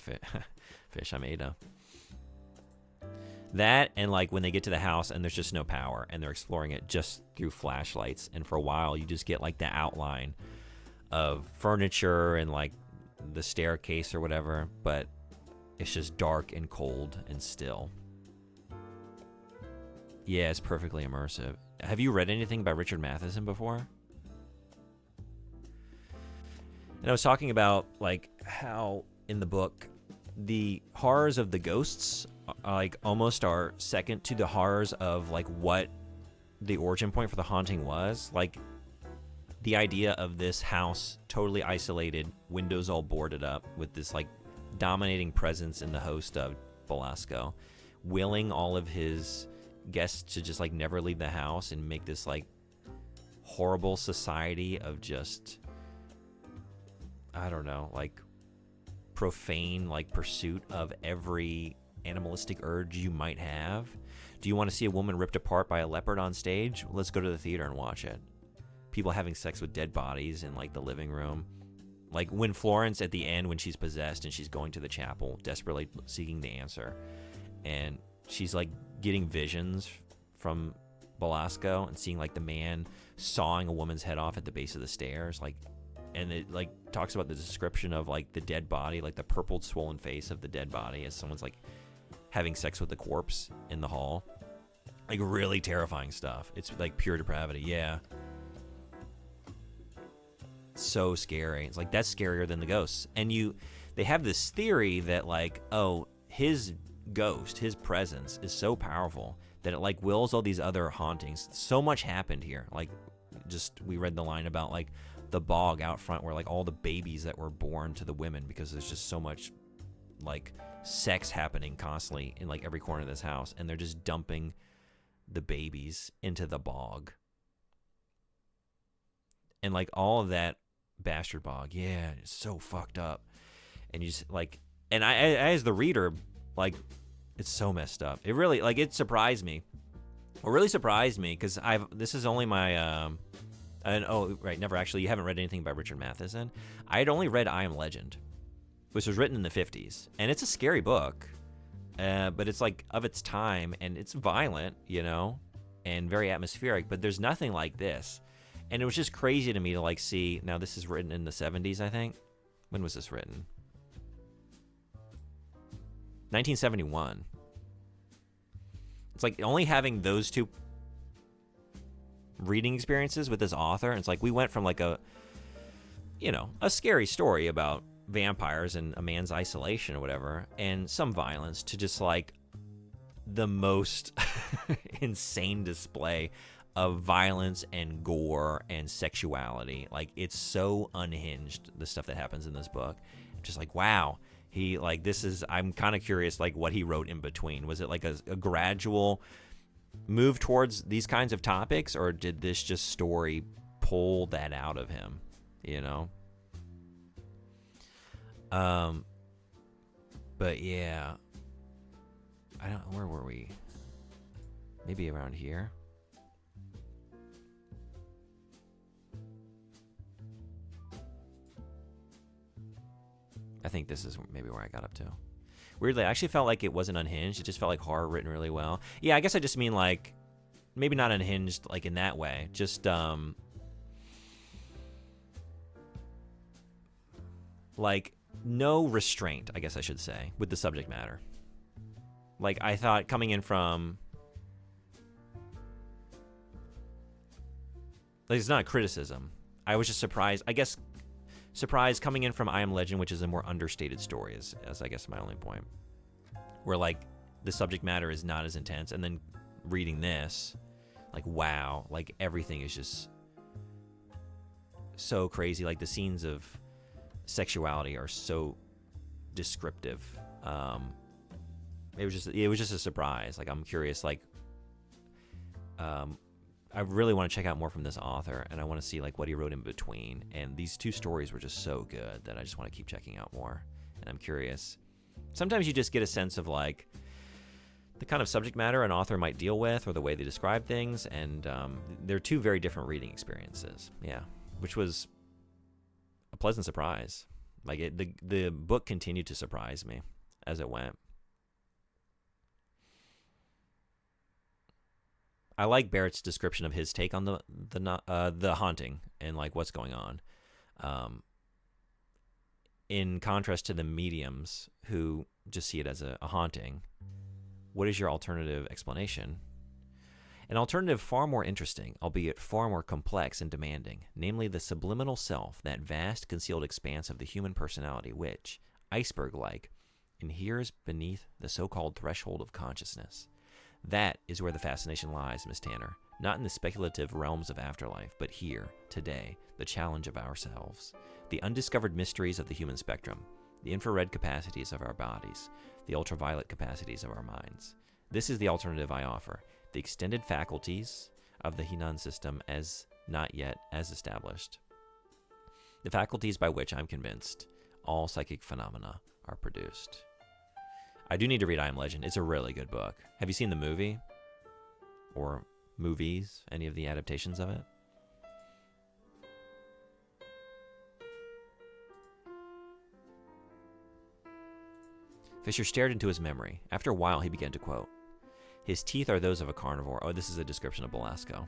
[SPEAKER 3] fish, I'm Ada. That, and, like, when they get to the house and there's just no power, and they're exploring it just through flashlights, and for a while you just get, like, the outline of furniture and, like, the staircase or whatever, but it's just dark and cold and still. Yeah, it's perfectly immersive. Have you read anything by Richard Matheson before? And I was talking about, like, how in the book the horrors of the ghosts, like, almost are second to the horrors of, like, what the origin point for the haunting was. Like, the idea of this house totally isolated, windows all boarded up, with this, like, dominating presence in the host of Belasco, willing all of his guests to just, like, never leave the house and make this, like, horrible society of just, I don't know, like, profane, like, pursuit of every animalistic urge you might have. Do you want to see a woman ripped apart by a leopard on stage? Let's go to the theater and watch it. People having sex with dead bodies in, like, the living room. Like, when Florence, at the end, when she's possessed and she's going to the chapel, desperately seeking the answer, and she's, like, getting visions from Belasco and seeing, like, the man sawing a woman's head off at the base of the stairs, like, and it, like, talks about the description of, like, the dead body, like the purpled swollen face of the dead body as someone's, like, having sex with the corpse in the hall. Like, really terrifying stuff. It's, like, pure depravity. Yeah. So scary. It's like, that's scarier than the ghosts. And they have this theory that, like, oh, his ghost, his presence is so powerful that it, like, wills all these other hauntings. So much happened here. Like, just, we read the line about, like, the bog out front where, like, all the babies that were born to the women, because there's just so much, like, sex happening constantly in, like, every corner of this house, and they're just dumping the babies into the bog. And, like, all of that bastard bog, yeah, it's so fucked up. And you just, like, and I as the reader, like, it's so messed up. It really, like, it surprised me. What really surprised me, because this is only my and oh, right, never actually, you haven't read anything by Richard Matheson. I had only read I Am Legend, which was written in the 50s. And it's a scary book, but it's, like, of its time, and it's violent, you know, and very atmospheric, but there's nothing like this. And it was just crazy to me to, like, see, now this is written in the 70s, I think. When was this written? 1971. It's like only having those two reading experiences with this author. It's like we went from, like, a scary story about vampires and a man's isolation or whatever, and some violence, to just, like, the most insane display of violence and gore and sexuality. Like, it's so unhinged, the stuff that happens in this book. Just like, wow. He, like, this is, I'm kind of curious, like, what he wrote in between. Was it, like, a gradual move towards these kinds of topics, or did this just story pull that out of him, you know? But yeah, I don't, where were we? Maybe around here. I think this is maybe where I got up to. Weirdly, I actually felt like it wasn't unhinged. It just felt like horror written really well. Yeah, I guess I just mean, like, maybe not unhinged, like, in that way. Just, like, no restraint, I guess I should say, with the subject matter. Like, I thought coming in from, like, it's not a criticism. I was just surprised, I guess, surprise coming in from I Am Legend, which is a more understated story, as I guess my only point. Where, like, the subject matter is not as intense, and then reading this, like, wow, like, everything is just so crazy. Like, the scenes of sexuality are so descriptive. It was just a surprise. Like, I'm curious, like, I really want to check out more from this author, and I want to see, like, what he wrote in between. And these two stories were just so good that I just want to keep checking out more. And I'm curious. Sometimes you just get a sense of, like, the kind of subject matter an author might deal with or the way they describe things, and they're two very different reading experiences. Yeah, which was a pleasant surprise. Like, the book continued to surprise me as it went. I like Barrett's description of his take on the haunting and, like, what's going on. In contrast to the mediums who just see it as a haunting, what is your alternative explanation? An alternative far more interesting, albeit far more complex and demanding, namely the subliminal self, that vast concealed expanse of the human personality which, iceberg-like, inheres beneath the so-called threshold of consciousness. That is where the fascination lies, Miss Tanner, not in the speculative realms of afterlife, but here, today, the challenge of ourselves, the undiscovered mysteries of the human spectrum, the infrared capacities of our bodies, the ultraviolet capacities of our minds. This is the alternative I offer, the extended faculties of the Hinan system as not yet as established. The faculties by which I'm convinced all psychic phenomena are produced. I do need to read I Am Legend. It's a really good book. Have you seen the movie? Or movies? Any of the adaptations of it? Fisher stared into his memory. After a while, he began to quote. His teeth are those of a carnivore. Oh, this is a description of Belasco.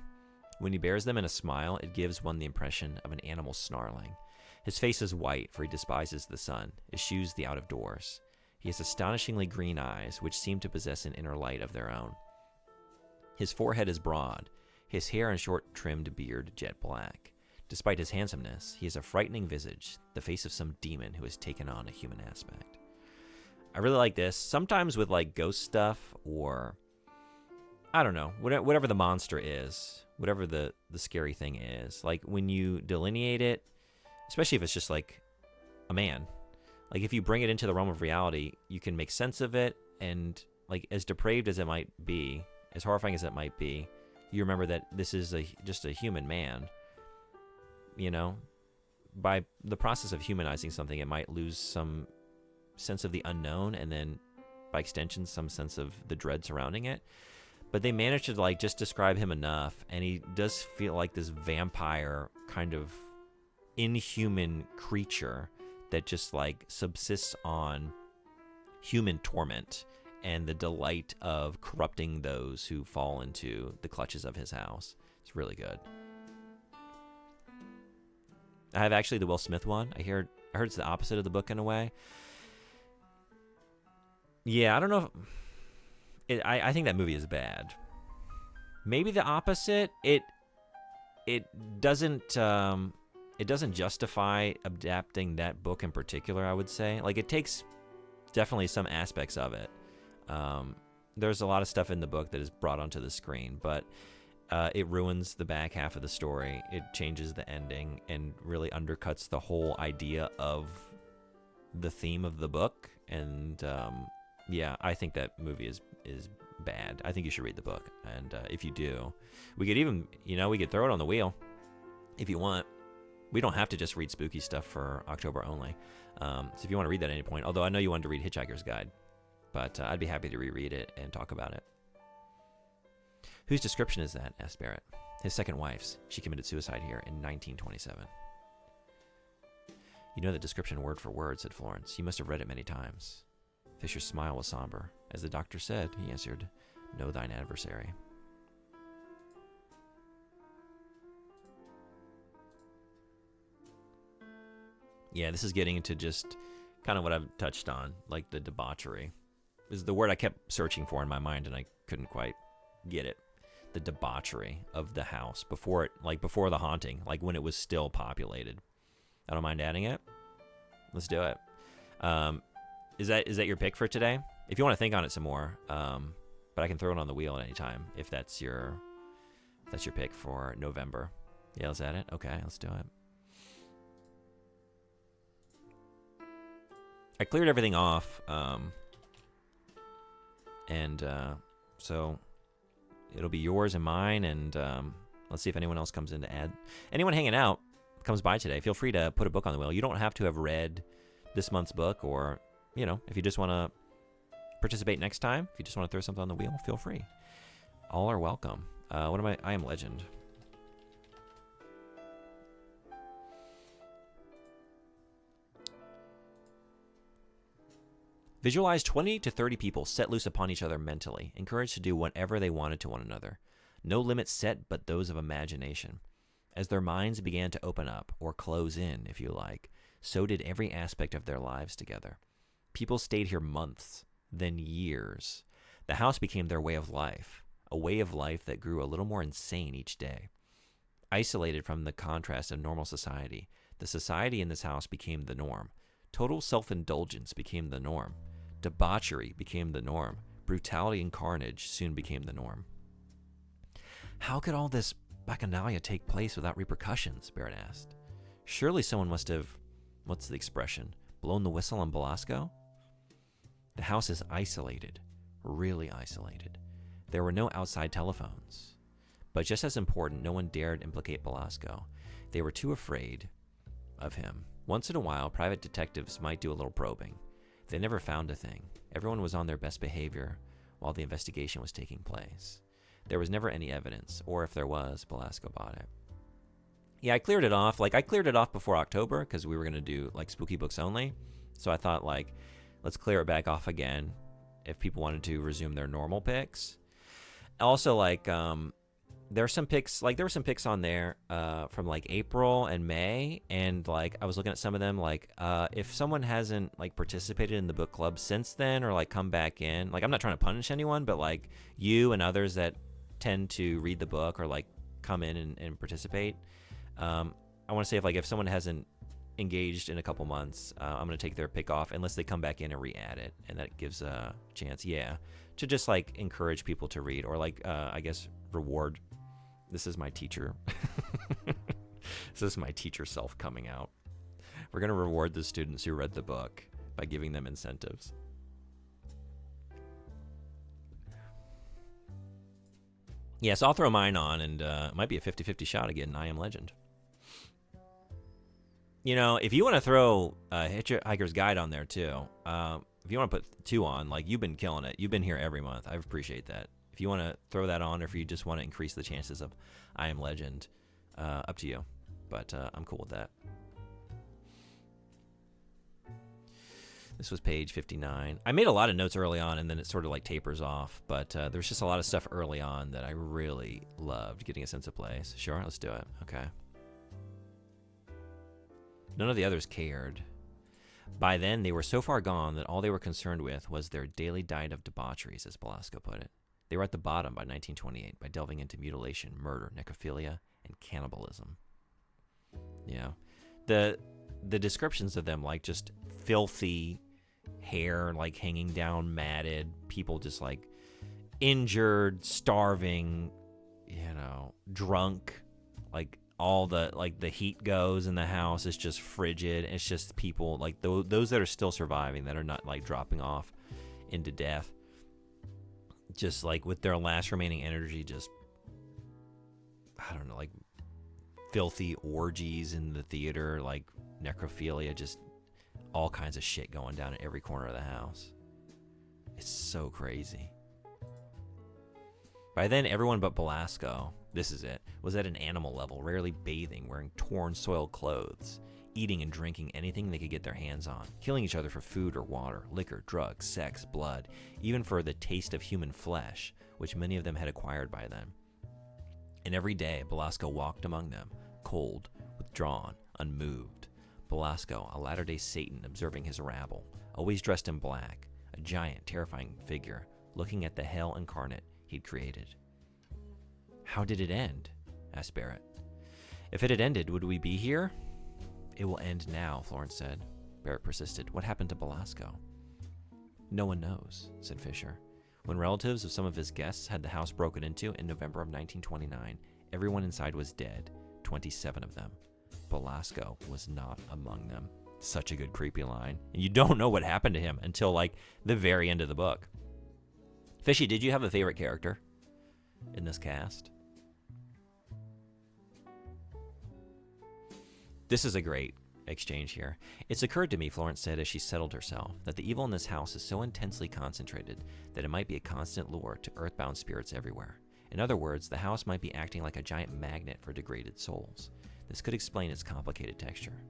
[SPEAKER 3] When he bares them in a smile, it gives one the impression of an animal snarling. His face is white, for he despises the sun, eschews the out of doors. He has astonishingly green eyes, which seem to possess an inner light of their own. His forehead is broad, his hair and short-trimmed beard jet black. Despite his handsomeness, he has a frightening visage, the face of some demon who has taken on a human aspect. I really like this. Sometimes with, like, ghost stuff, or I don't know, whatever the monster is, whatever the scary thing is, like, when you delineate it, especially if it's just, like, a man, like, if you bring it into the realm of reality, you can make sense of it, and, like, as depraved as it might be, as horrifying as it might be, you remember that this is just a human man. You know, by the process of humanizing something, it might lose some sense of the unknown, and then, by extension, some sense of the dread surrounding it. But they managed to, like, just describe him enough, and he does feel like this vampire kind of inhuman creature that just, like, subsists on human torment and the delight of corrupting those who fall into the clutches of his house. It's really good. I have actually the Will Smith one. I heard it's the opposite of the book in a way. Yeah, I don't know. I think that movie is bad. Maybe the opposite. It doesn't justify adapting that book in particular, I would say. Like, it takes definitely some aspects of it. There's a lot of stuff in the book that is brought onto the screen, but it ruins the back half of the story. It changes the ending and really undercuts the whole idea of the theme of the book. And yeah, I think that movie is bad. I think you should read the book. And if you do, we could even, we could throw it on the wheel if you want. We don't have to just read spooky stuff for October only. So if you want to read that at any point, although I know you wanted to read Hitchhiker's Guide, but I'd be happy to reread it and talk about it. Whose description is that? Asked Barrett. His second wife's. She committed suicide here in 1927. You know the description word for word, said Florence. You must have read it many times. Fisher's smile was somber. As the doctor said, he answered, know thine adversary. Yeah, this is getting into just kind of what I've touched on, like the debauchery. Is the word I kept searching for in my mind, and I couldn't quite get it. The debauchery of the house before the haunting, like when it was still populated. I don't mind adding it. Let's do it. Is that your pick for today? If you want to think on it some more, but I can throw it on the wheel at any time if that's your pick for November. Yeah, let's add it. Okay, let's do it. I cleared everything off, and so it'll be yours and mine, and let's see if anyone else comes in to add. Anyone hanging out comes by today, feel free to put a book on the wheel. You don't have to have read this month's book, or, you know, if you just want to participate next time, if you just want to throw something on the wheel, feel free. All are welcome. What am I? I Am Legend. Visualize 20 to 30 people set loose upon each other mentally, encouraged to do whatever they wanted to one another. No limits set but those of imagination. As their minds began to open up, or close in, if you like, so did every aspect of their lives together. People stayed here months, then years. The house became their way of life, a way of life that grew a little more insane each day. Isolated from the contrast of normal society, the society in this house became the norm. Total self-indulgence became the norm. Debauchery became the norm. Brutality and carnage soon became the norm. How could all this bacchanalia take place without repercussions? Barrett asked. Surely someone must have, what's the expression, blown the whistle on Belasco? The house is isolated, really isolated. There were no outside telephones. But just as important, no one dared implicate Belasco. They were too afraid of him. Once in a while, private detectives might do a little probing. They never found a thing. Everyone was on their best behavior while the investigation was taking place. There was never any evidence, or if there was, Belasco bought it. Yeah, I cleared it off. I cleared it off before October because we were going to do, spooky books only. So I thought, let's clear it back off again if people wanted to resume their normal picks. Also, there were some picks on there from April and May, and I was looking at some of them, if someone hasn't participated in the book club since then, or come back in, I'm not trying to punish anyone, but you and others that tend to read the book or come in and participate, I want to say if someone hasn't engaged in a couple months, I'm going to take their pick off unless they come back in and re-add it, and that gives a chance, to just encourage people to read, or I guess reward. This is my teacher. This is my teacher self coming out. We're going to reward the students who read the book by giving them incentives. Yes, I'll throw mine on, and it might be a 50-50 shot again. I Am Legend. You know, if you want to throw Hitchhiker's Guide on there too, if you want to put 2 on, you've been killing it. You've been here every month. I appreciate that. If you want to throw that on, or if you just want to increase the chances of I Am Legend, up to you. But I'm cool with that. This was page 59. I made a lot of notes early on, and then it sort of tapers off. But there's just a lot of stuff early on that I really loved, getting a sense of place. Sure, let's do it. Okay. None of the others cared. By then, they were so far gone that all they were concerned with was their daily diet of debaucheries, as Belasco put it. They were at the bottom by 1928 by delving into mutilation, murder, necrophilia, and cannibalism. Yeah. The descriptions of them, just filthy hair, hanging down, matted, people just injured, starving, drunk, all the the heat goes in the house. It's just frigid. It's just people those that are still surviving, that are not dropping off into death. Just with their last remaining energy, just, I don't know, filthy orgies in the theater, necrophilia, just all kinds of shit going down in every corner of the house. It's so crazy. By then, everyone but Belasco, this is it, was at an animal level, rarely bathing, wearing torn, soiled clothes, eating and drinking anything they could get their hands on, killing each other for food or water, liquor, drugs, sex, blood, even for the taste of human flesh, which many of them had acquired by then. And every day, Belasco walked among them, cold, withdrawn, unmoved. Belasco, a latter-day Satan observing his rabble, always dressed in black, a giant, terrifying figure, looking at the hell incarnate he'd created. How did it end? Asked Barrett. If it had ended, would we be here? It will end now, Florence said. Barrett persisted. What happened to Belasco? No one knows, said Fisher. When relatives of some of his guests had the house broken into in November of 1929, everyone inside was dead, 27 of them. Belasco was not among them. Such a good creepy line. And you don't know what happened to him until like the very end of the book. Fishy, did you have a favorite character in this cast? This is a great exchange here. It's occurred to me, Florence said as she settled herself, that the evil in this house is so intensely concentrated that it might be a constant lure to earthbound spirits everywhere. In other words, the house might be acting like a giant magnet for degraded souls. This could explain its complicated texture.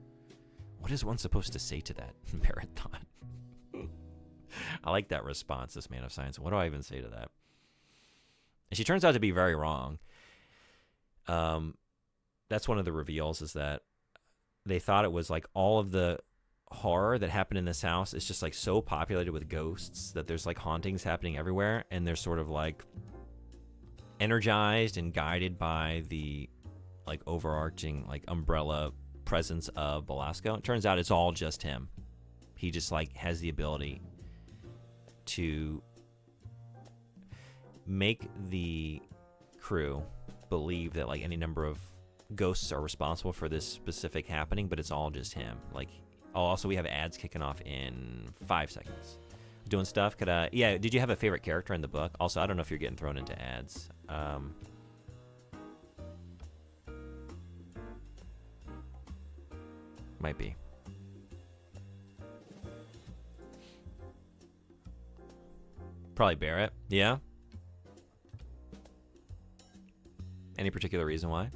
[SPEAKER 3] What is one supposed to say to that? Barrett thought. I like that response, this man of science. What do I even say to that? And she turns out to be very wrong. That's one of the reveals, is that they thought it was like all of the horror that happened in this house is just like so populated with ghosts that there's like hauntings happening everywhere, and they're sort of like energized and guided by the like overarching like umbrella presence of Belasco. It turns out it's all just him. He just like has the ability to make the crew believe that like any number of ghosts are responsible for this specific happening, but it's all just him. Like, oh, also we have ads kicking off in 5 seconds. Doing stuff. Yeah, did you have a favorite character in the book? Also, I don't know if you're getting thrown into ads. Might be. Probably Barrett. Yeah. Any particular reason why?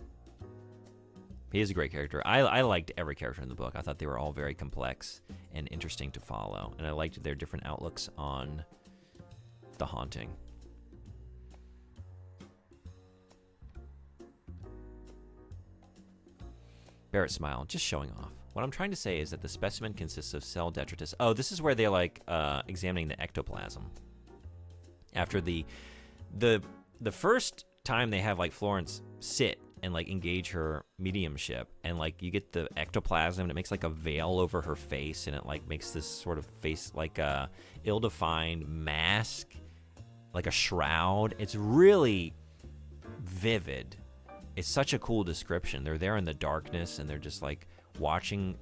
[SPEAKER 3] He is a great character. I liked every character in the book. I thought they were all very complex and interesting to follow. And I liked their different outlooks on the haunting. Barrett smiled, just showing off. What I'm trying to say is that the specimen consists of cell detritus. Oh, this is where they're like examining the ectoplasm. After the first time they have like Florence sit and like engage her mediumship, and like you get the ectoplasm and it makes like a veil over her face, and it like makes this sort of face like a ill-defined mask, like a shroud. It's really vivid. It's such a cool description. They're there in the darkness and they're just like watching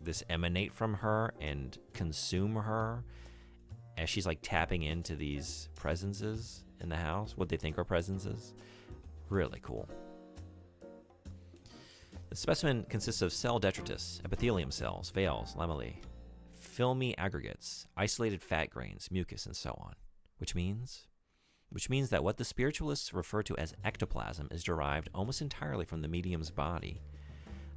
[SPEAKER 3] this emanate from her and consume her as she's like tapping into these presences in the house, what they think are presences. Really cool. The specimen consists of cell detritus, epithelium cells, veils, lamellae, filmy aggregates, isolated fat grains, mucus, and so on. Which means that what the spiritualists refer to as ectoplasm is derived almost entirely from the medium's body,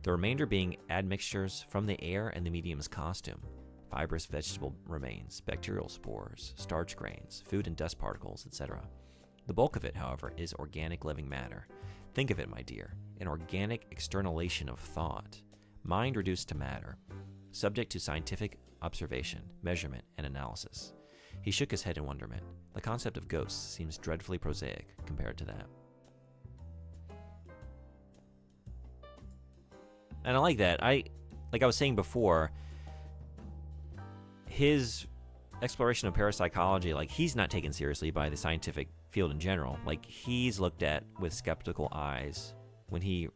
[SPEAKER 3] the remainder being admixtures from the air and the medium's costume, fibrous vegetable remains, bacterial spores, starch grains, food and dust particles, etc. The bulk of it, however, is organic living matter. Think of it, my dear, an organic externalization of thought, mind reduced to matter, subject to scientific observation, measurement, and analysis. He shook his head in wonderment. The concept of ghosts seems dreadfully prosaic compared to that. And I like that. Like I was saying before, his exploration of parapsychology, like he's not taken seriously by the scientific field in general. Like he's looked at with skeptical eyes when he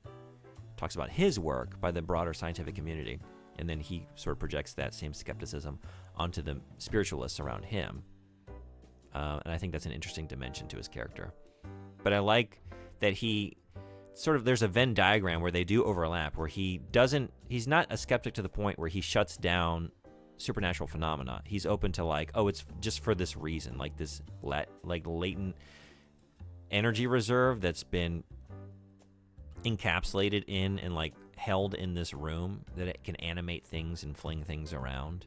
[SPEAKER 3] talks about his work by the broader scientific community. And then he sort of projects that same skepticism onto the spiritualists around him. And I think that's an interesting dimension to his character. But I like that he sort of, there's a Venn diagram where they do overlap, where he's not a skeptic to the point where he shuts down supernatural phenomena. He's open to like, oh, it's just for this reason, like this latent energy reserve that's been encapsulated in and like held in this room, that it can animate things and fling things around.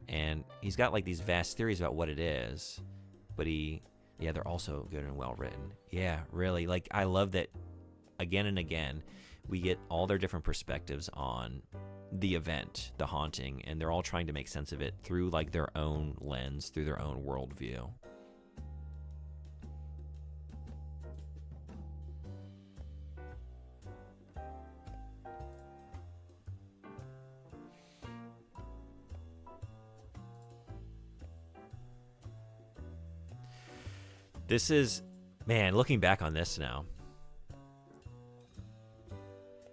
[SPEAKER 3] And he's got like these vast theories about what it is, but they're also good and well written. Yeah, really. Like I love that again and again we get all their different perspectives on the event, the haunting, and they're all trying to make sense of it through like their own lens, through their own worldview. This is, man, looking back on this now.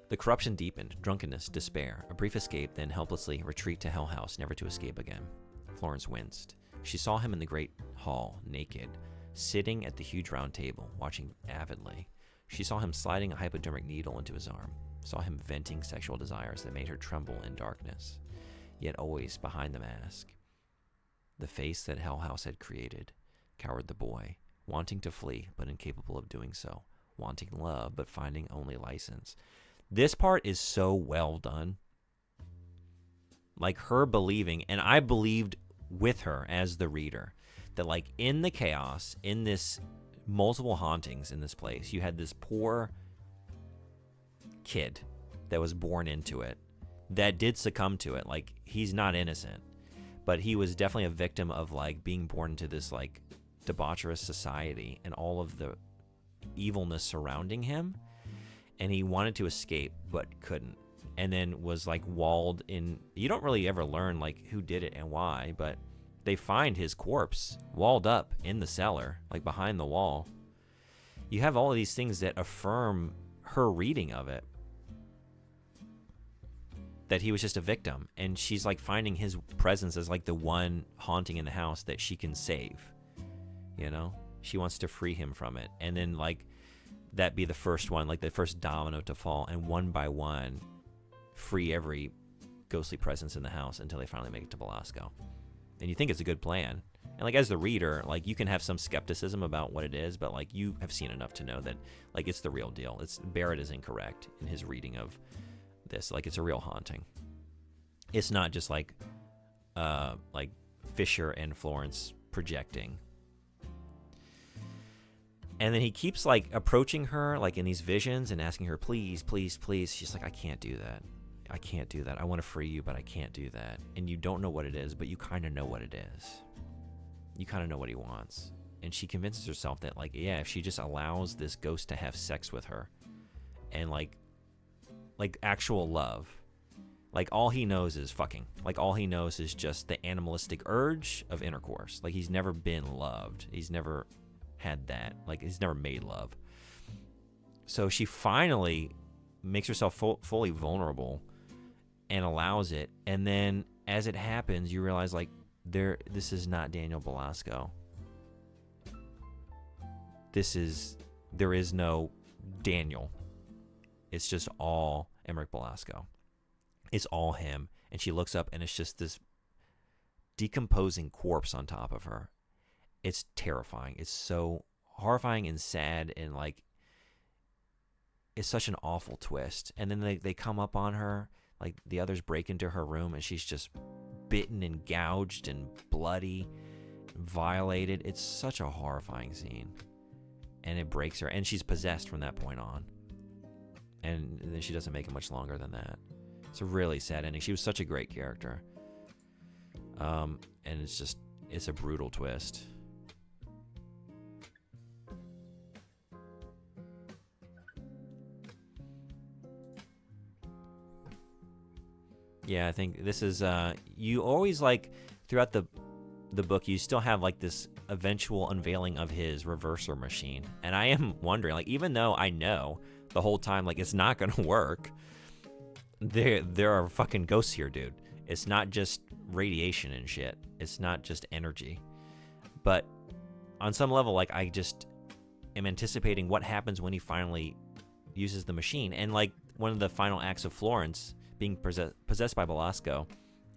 [SPEAKER 3] The corruption deepened, drunkenness, despair, a brief escape, then helplessly retreat to Hell House, never to escape again. Florence winced. She saw him in the great hall, naked, sitting at the huge round table, watching avidly. She saw him sliding a hypodermic needle into his arm, saw him venting sexual desires that made her tremble in darkness, yet always behind the mask. The face that Hell House had created cowered the boy, wanting to flee but incapable of doing so, wanting love but finding only license. This part is so well done. Like her believing, and I believed with her as the reader, that like in the chaos, in this multiple hauntings in this place, you had this poor kid that was born into it, that did succumb to it. Like, he's not innocent, but he was definitely a victim of like being born into this like debaucherous society and all of the evilness surrounding him. And he wanted to escape, but couldn't. And then was like walled in. You don't really ever learn like who did it and why, but they find his corpse walled up in the cellar, like behind the wall. You have all of these things that affirm her reading of it, that he was just a victim. And she's like finding his presence as like the one haunting in the house that she can save. You know, she wants to free him from it. And then like that be the first one, like the first domino to fall, and one by one free every ghostly presence in the house until they finally make it to Belasco. And you think it's a good plan. And like as the reader, like you can have some skepticism about what it is, but like you have seen enough to know that like it's the real deal. It's Barrett is incorrect in his reading of this. Like it's a real haunting. It's not just like Fisher and Florence projecting. And then he keeps like approaching her like in these visions and asking her, please, please, please. She's like, I can't do that. I can't do that. I want to free you, but I can't do that. And you don't know what it is, but you kind of know what it is. You kind of know what he wants. And she convinces herself that like, yeah, if she just allows this ghost to have sex with her and like actual love, like all he knows is fucking. Like all he knows is just the animalistic urge of intercourse. Like he's never been loved. He's never had that. Like he's never made love. So she finally makes herself fully vulnerable and allows it. And then as it happens, you realize like this is not Daniel Belasco. There is no Daniel. It's just all Emmerich Belasco. It's all him. And she looks up and it's just this decomposing corpse on top of her. It's terrifying. It's so horrifying and sad, and like it's such an awful twist. And then they come up on her, like the others break into her room, and she's just bitten and gouged and bloody, violated. It's such a horrifying scene, and it breaks her, and she's possessed from that point on. And then she doesn't make it much longer than that. It's a really sad ending. She was such a great character, and it's a brutal twist. Yeah, I think this is, you always like, throughout the book, you still have like this eventual unveiling of his reverser machine. And I am wondering, like, even though I know the whole time, like, it's not going to work, there are fucking ghosts here, dude. It's not just radiation and shit. It's not just energy. But on some level, like, I just am anticipating what happens when he finally uses the machine. And like, one of the final acts of Florence being possessed by Belasco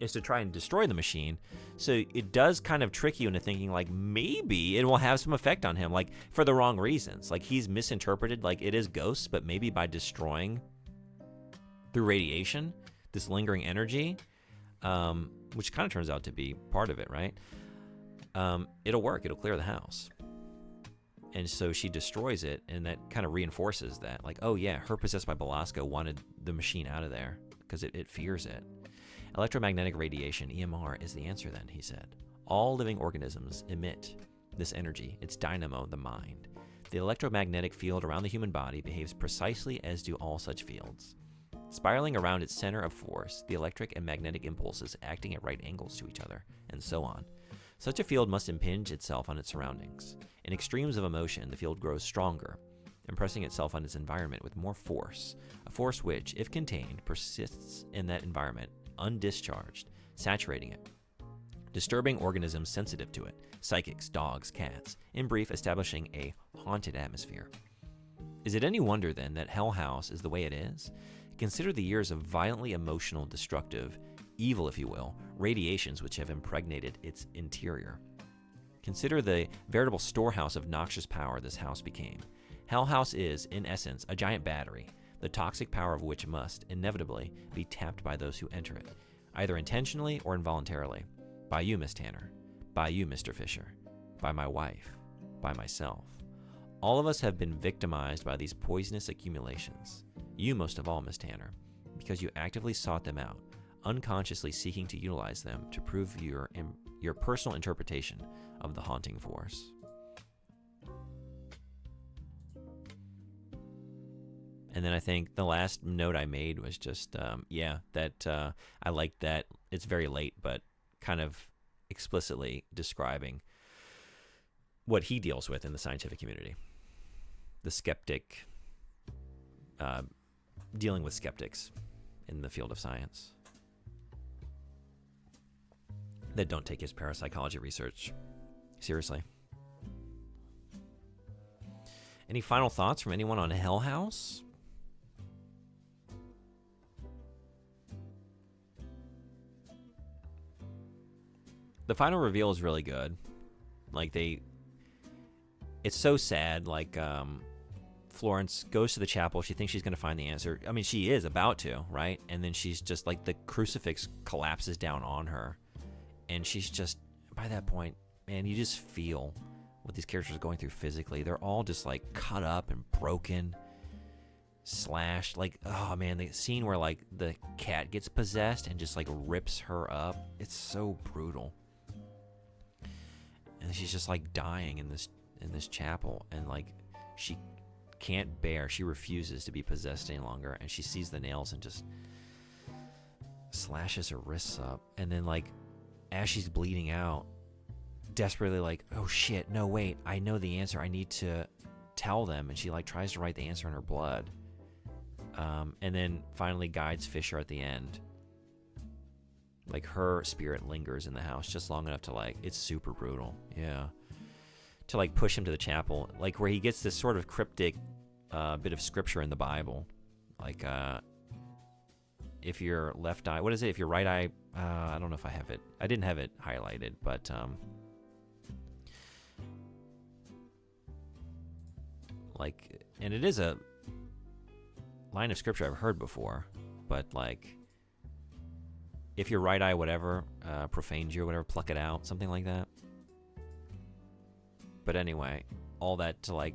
[SPEAKER 3] is to try and destroy the machine. So it does kind of trick you into thinking like maybe it will have some effect on him, like for the wrong reasons. Like he's misinterpreted, like it is ghosts, but maybe by destroying through radiation, this lingering energy, which kind of turns out to be part of it, right? It'll work. It'll clear the house. And so she destroys it, and that kind of reinforces that. Like, oh yeah, her possessed by Belasco wanted the machine out of there because it fears it. Electromagnetic radiation, EMR, is the answer then, he said. All living organisms emit this energy, its dynamo, the mind. The electromagnetic field around the human body behaves precisely as do all such fields. Spiraling around its center of force, the electric and magnetic impulses acting at right angles to each other, and so on. Such a field must impinge itself on its surroundings. In extremes of emotion, the field grows stronger, impressing itself on its environment with more force, a force which, if contained, persists in that environment, undischarged, saturating it, disturbing organisms sensitive to it, psychics, dogs, cats, in brief, establishing a haunted atmosphere. Is it any wonder, then, that Hell House is the way it is? Consider the years of violently emotional, destructive, evil, if you will, radiations which have impregnated its interior. Consider the veritable storehouse of noxious power this house became. Hell House is, in essence, a giant battery, the toxic power of which must, inevitably, be tapped by those who enter it, either intentionally or involuntarily. By you, Miss Tanner. By you, Mr. Fisher. By my wife. By myself. All of us have been victimized by these poisonous accumulations. You most of all, Miss Tanner, because you actively sought them out, unconsciously seeking to utilize them to prove your personal interpretation of the haunting force. And then I think the last note I made was just, that I like that it's very late, but kind of explicitly describing what he deals with in the scientific community. The skeptic, dealing with skeptics in the field of science that don't take his parapsychology research seriously. Any final thoughts from anyone on Hell House? The final reveal is really good. It's so sad. Florence goes to the chapel. She thinks she's going to find the answer. I mean, she is about to, right? And then she's just the crucifix collapses down on her. And she's just, by that point, man, you just feel what these characters are going through physically. They're all just cut up and broken, slashed. Oh man, the scene where the cat gets possessed and just rips her up. It's so brutal. And she's just dying in this chapel, and she can't bear. She refuses to be possessed any longer, and she sees the nails and just slashes her wrists up. And then as she's bleeding out, desperately oh shit, no wait, I know the answer. I need to tell them. And she tries to write the answer in her blood. And then finally guides Fisher at the end. Her spirit lingers in the house just long enough to it's super brutal. Yeah. To push him to the chapel, where he gets this sort of cryptic bit of scripture in the Bible. If your left eye, what is it? If your right eye, I don't know if I have it. I didn't have it highlighted, but and it is a line of scripture I've heard before, but if your right eye, whatever, profanes you or whatever, pluck it out, something like that. But anyway, all that to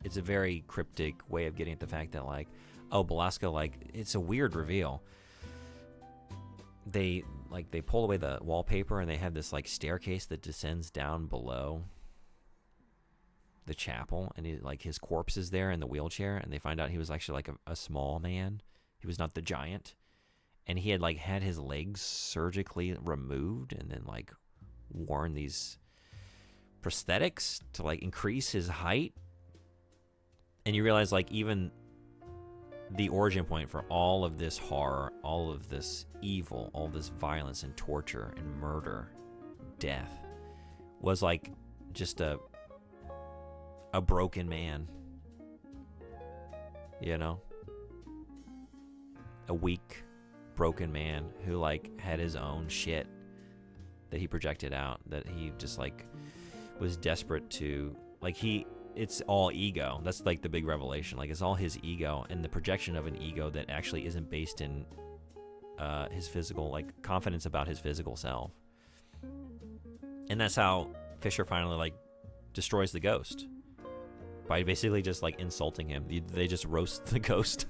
[SPEAKER 3] it's a very cryptic way of getting at the fact that Belasco, it's a weird reveal. They pull away the wallpaper and they have this staircase that descends down below the chapel, and his corpse is there in the wheelchair, and they find out he was actually a small man. He was not the giant, and he had had his legs surgically removed and then worn these prosthetics to increase his height. And you realize even the origin point for all of this horror, all of this evil, all this violence and torture and murder, death, was just a broken man, a weak, broken man who had his own shit that he projected out, that he just was desperate to it's all ego. That's the big revelation. It's all his ego and the projection of an ego that actually isn't based in his physical confidence about his physical self. And that's how Fisher finally destroys the ghost, by basically just insulting him. They just roast the ghost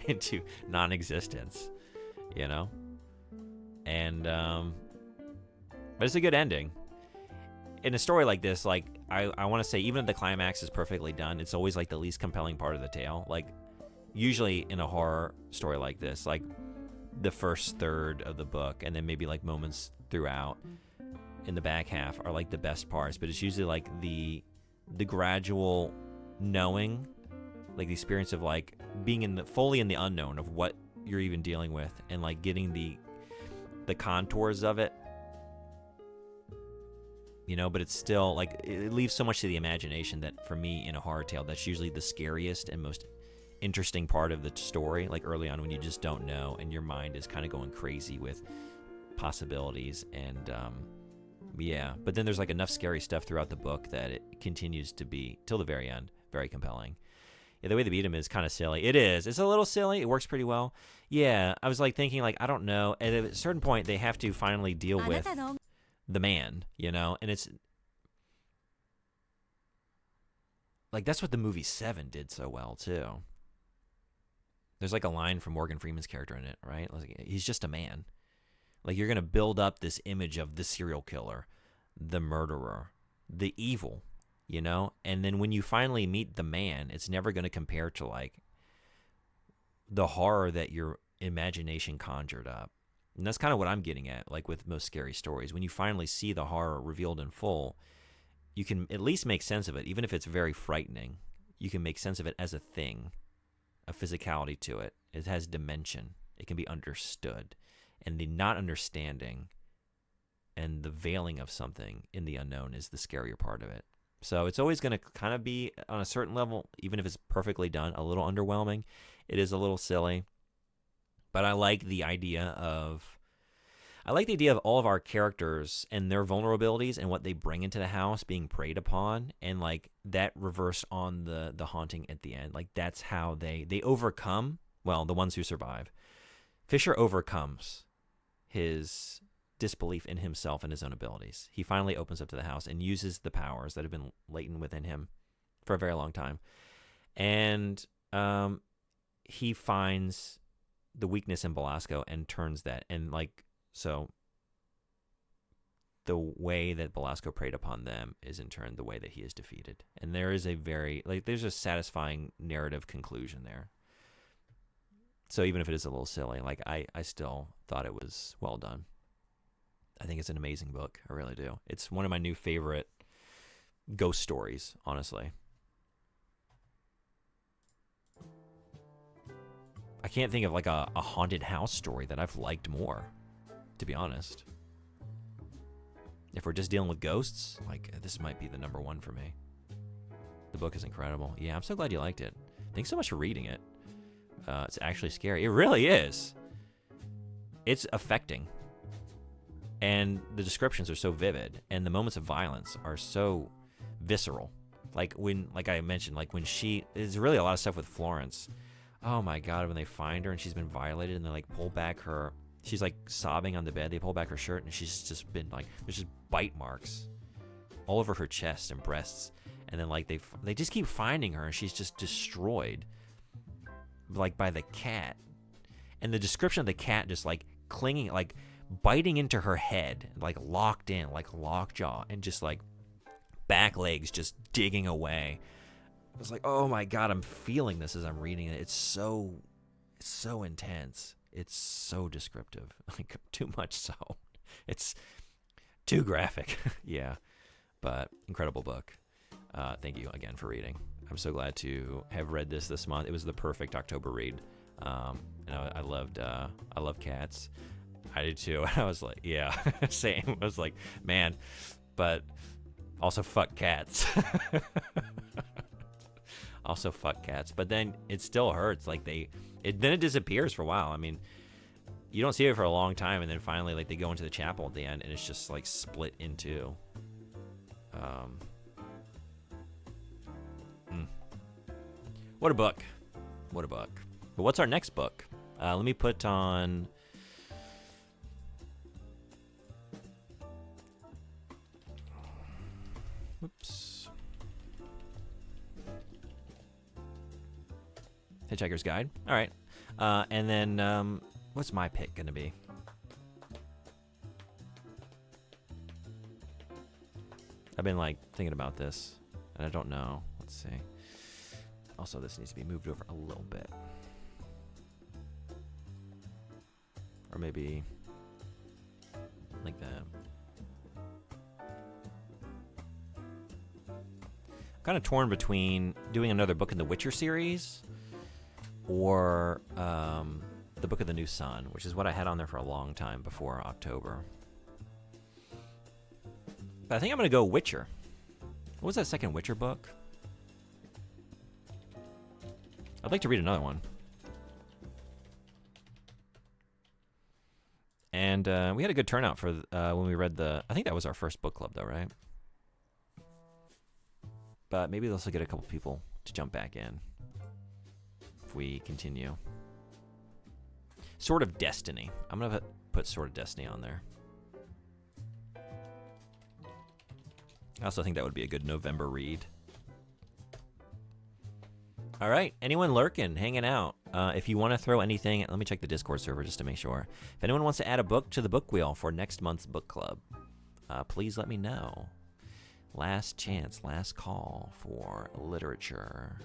[SPEAKER 3] into non-existence, and but it's a good ending. In a story like this, I want to say, even if the climax is perfectly done, it's always the least compelling part of the tale. Usually in a horror story like this, the first third of the book, and then maybe moments throughout, in the back half are like the best parts, but it's usually like the gradual knowing, like the experience of like being fully in the unknown of what you're even dealing with, and like getting the contours of it, you know. But it's still like it leaves so much to the imagination that for me in a horror tale, that's usually the scariest and most interesting part of the story, like early on when you just don't know and your mind is kind of going crazy with possibilities. And yeah, but then there's like enough scary stuff throughout the book that it continues to be, till the very end, very compelling. Yeah, the way they beat him is kind of silly. It's a little silly. It works pretty well. Yeah, I was like thinking, like, I don't know, at a certain point they have to finally deal with the man, you know. And it's like that's what the movie Seven did so well too. There's like a line from Morgan Freeman's character in it, right? Like, he's just a man. Like, you're going to build up this image of the serial killer, the murderer, the evil, you know? And then when you finally meet the man, it's never going to compare to, like, the horror that your imagination conjured up. And that's kind of what I'm getting at, like, with most scary stories. When you finally see the horror revealed in full, you can at least make sense of it, even if it's very frightening. You can make sense of it as a thing, a physicality to it. It has dimension. It can be understood. And the not understanding and the veiling of something in the unknown is the scarier part of it. So it's always going to kind of be, on a certain level, even if it's perfectly done, a little underwhelming. It is a little silly. But I like the idea of all of our characters and their vulnerabilities and what they bring into the house being preyed upon, and like that reversed on the haunting at the end. Like, that's how they overcome, well, the ones who survive. Fisher overcomes his disbelief in himself and his own abilities. He finally opens up to the house and uses the powers that have been latent within him for a very long time. And he finds the weakness in Belasco and turns that. And like, so the way that Belasco preyed upon them is in turn the way that he is defeated. And there is there's a satisfying narrative conclusion there. So even if it is a little silly, like I still thought it was well done. I think it's an amazing book. I really do. It's one of my new favorite ghost stories, honestly. I can't think of like a haunted house story that I've liked more, to be honest. If we're just dealing with ghosts, like, this might be the number one for me. The book is incredible. Yeah, I'm so glad you liked it. Thanks so much for reading it. It's actually scary. It really is. It's affecting. And the descriptions are so vivid, and the moments of violence are so visceral. Like I mentioned, like when there's really a lot of stuff with Florence. Oh my God, when they find her and she's been violated and they like pull back she's like sobbing on the bed. They pull back her shirt and she's just been like, there's just bite marks all over her chest and breasts. And then like they just keep finding her and she's just destroyed, like by the cat. And the description of the cat just like clinging, like biting into her head, like locked in, like lockjaw, and just like back legs just digging away. I was like, oh my God, I'm feeling this as I'm reading it. It's so intense. It's so descriptive, like too much so. It's too graphic. Yeah, but incredible book. Thank you again for reading. I'm so glad to have read this month. It was the perfect October read. I love cats. I did too. I was like, yeah, same. I was like, man, but also fuck cats. Also fuck cats. But then it still hurts. Like then it disappears for a while. I mean, you don't see it for a long time, and then finally, like, they go into the chapel at the end, and it's just like split in two. What a book. What a book. But what's our next book? Let me put on... Whoops. Hitchhiker's Guide. All right. And then, what's my pick going to be? I've been, like, thinking about this, and I don't know. Let's see. Also, this needs to be moved over a little bit. Or maybe like that. kind of torn between doing another book in the Witcher series or the Book of the New Sun, which is what I had on there for a long time before October. But I think I'm going to go Witcher. What was that second Witcher book? I'd like to read another one. And we had a good turnout for when we read I think that was our first book club, though, right? But maybe this will get a couple people to jump back in if we continue. Sword of Destiny. I'm going to put Sword of Destiny on there. I also think that would be a good November read. All right, anyone lurking, hanging out? If you want to throw anything, let me check the Discord server just to make sure. If anyone wants to add a book to the book wheel for next month's book club, please let me know. Last chance, last call for literature.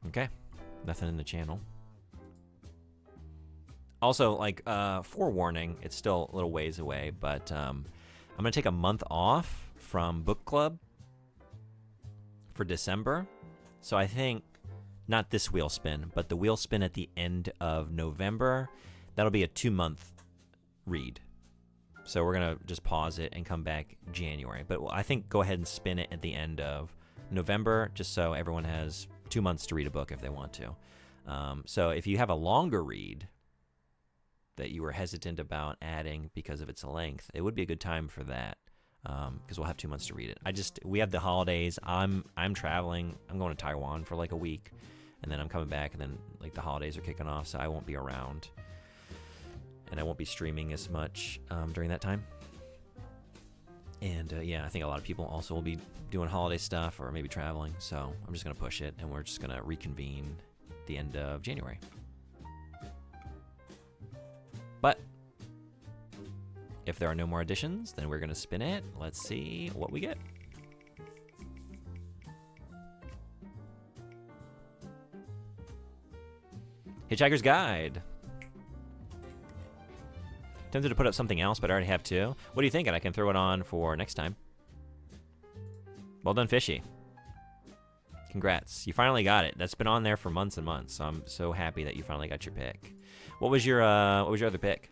[SPEAKER 3] Okay, nothing in the channel. Also, like, forewarning, it's still a little ways away, but I'm going to take a month off from book club for December. So I think, not this wheel spin, but the wheel spin at the end of November, that'll be a 2-month read. So we're going to just pause it and come back January. But I think go ahead and spin it at the end of November, just so everyone has 2 months to read a book if they want to. So if you have a longer read that you were hesitant about adding because of its length, it would be a good time for that, because we'll have 2 months to read it. We have the holidays. I'm traveling. I'm going to Taiwan for like a week, and then I'm coming back, and then like the holidays are kicking off, so I won't be around, and I won't be streaming as much during that time. And yeah, I think a lot of people also will be doing holiday stuff or maybe traveling, so I'm just going to push it, and we're just going to reconvene the end of January. But if there are no more additions, then we're going to spin it. Let's see what we get. Hitchhiker's Guide. Tempted to put up something else, but I already have two. What do you think? And I can throw it on for next time. Well done, Fishy. Congrats. You finally got it. That's been on there for months and months, so I'm so happy that you finally got your pick. What was your other pick?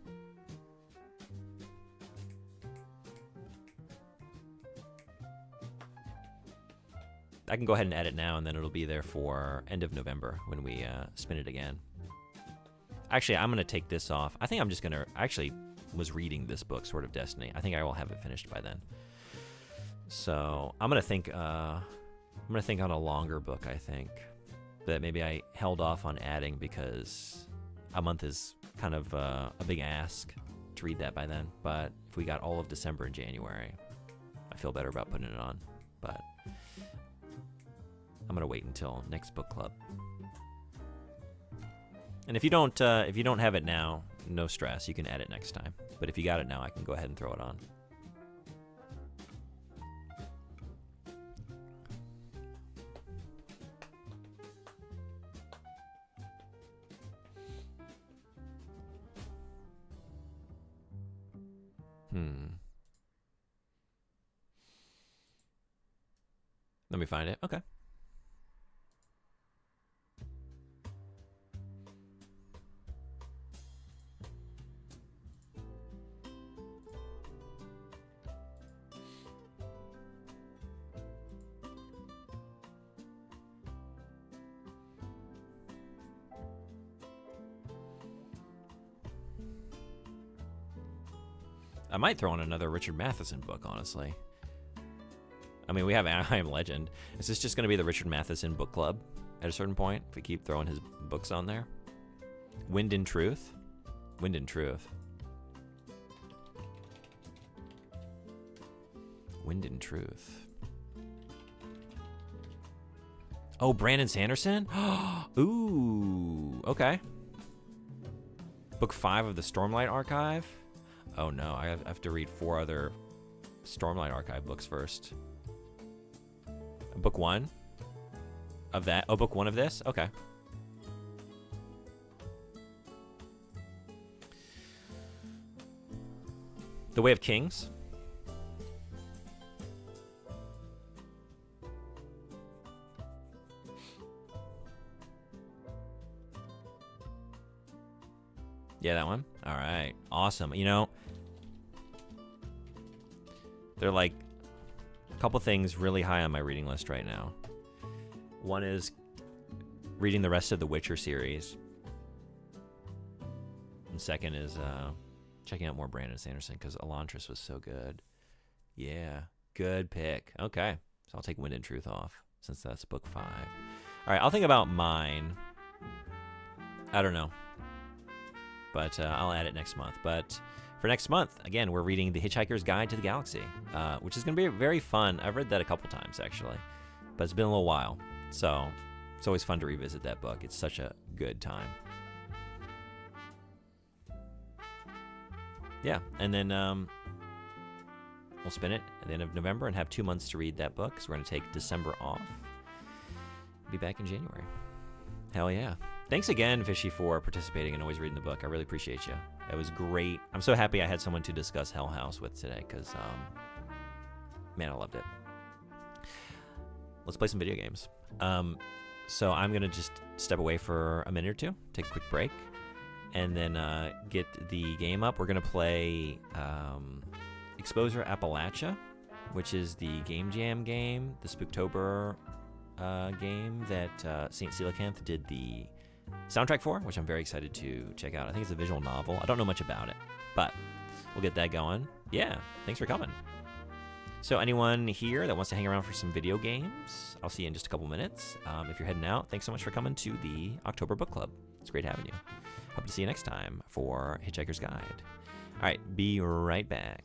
[SPEAKER 3] I can go ahead and edit now, and then it'll be there for end of November when we spin it again. Actually, I'm going to take this off. I think I'm just going to... I actually was reading this book, Sword of Destiny. I think I will have it finished by then. So I'm going to think... I'm going to think on a longer book, I think. That maybe I held off on adding because a month is kind of a big ask to read that by then. But if we got all of December and January, I feel better about putting it on. But I'm going to wait until next book club. And if you don't have it now, no stress. You can add it next time. But if you got it now, I can go ahead and throw it on. Let me find it. Okay. I might throw in another Richard Matheson book, honestly. I mean, we have I Am Legend. Is this just going to be the Richard Matheson book club at a certain point if we keep throwing his books on there? Wind in Truth? Wind in Truth. Wind in Truth. Oh, Brandon Sanderson? Ooh, okay. Book 5 of the Stormlight Archive? Oh no, I have to read 4 other Stormlight Archive books first. Book 1 of that? Oh, book 1 of this? Okay. The Way of Kings. Yeah, that one. All right. Awesome. You know, there are like a couple things really high on my reading list right now. One is reading the rest of the Witcher series. And second is checking out more Brandon Sanderson because Elantris was so good. Yeah, good pick. Okay, so I'll take Wind and Truth off since that's book 5. All right, I'll think about mine. I don't know. But I'll add it next month. But for next month, again, we're reading The Hitchhiker's Guide to the Galaxy, which is going to be very fun. I've read that a couple times, actually, but it's been a little while. So it's always fun to revisit that book. It's such a good time. Yeah, and then we'll spin it at the end of November and have 2 months to read that book. So we're going to take December off. Be back in January. Hell yeah. Thanks again, Fishy, for participating and always reading the book. I really appreciate you. It was great. I'm so happy I had someone to discuss Hell House with today because, man, I loved it. Let's play some video games. So I'm going to just step away for a minute or two, take a quick break, and then get the game up. We're going to play Exposure Appalachia, which is the Game Jam game, the Spooktober game that St. Coelacanth did the soundtrack for, which I'm very excited to check out. I think it's a visual novel. I don't know much about it, but we'll get that going. Yeah, thanks for coming. So anyone here that wants to hang around for some video games, I'll see you in just a couple minutes. If you're heading out, thanks so much for coming to the October Book Club. It's great having you. Hope to see you next time for Hitchhiker's Guide. All right, be right back.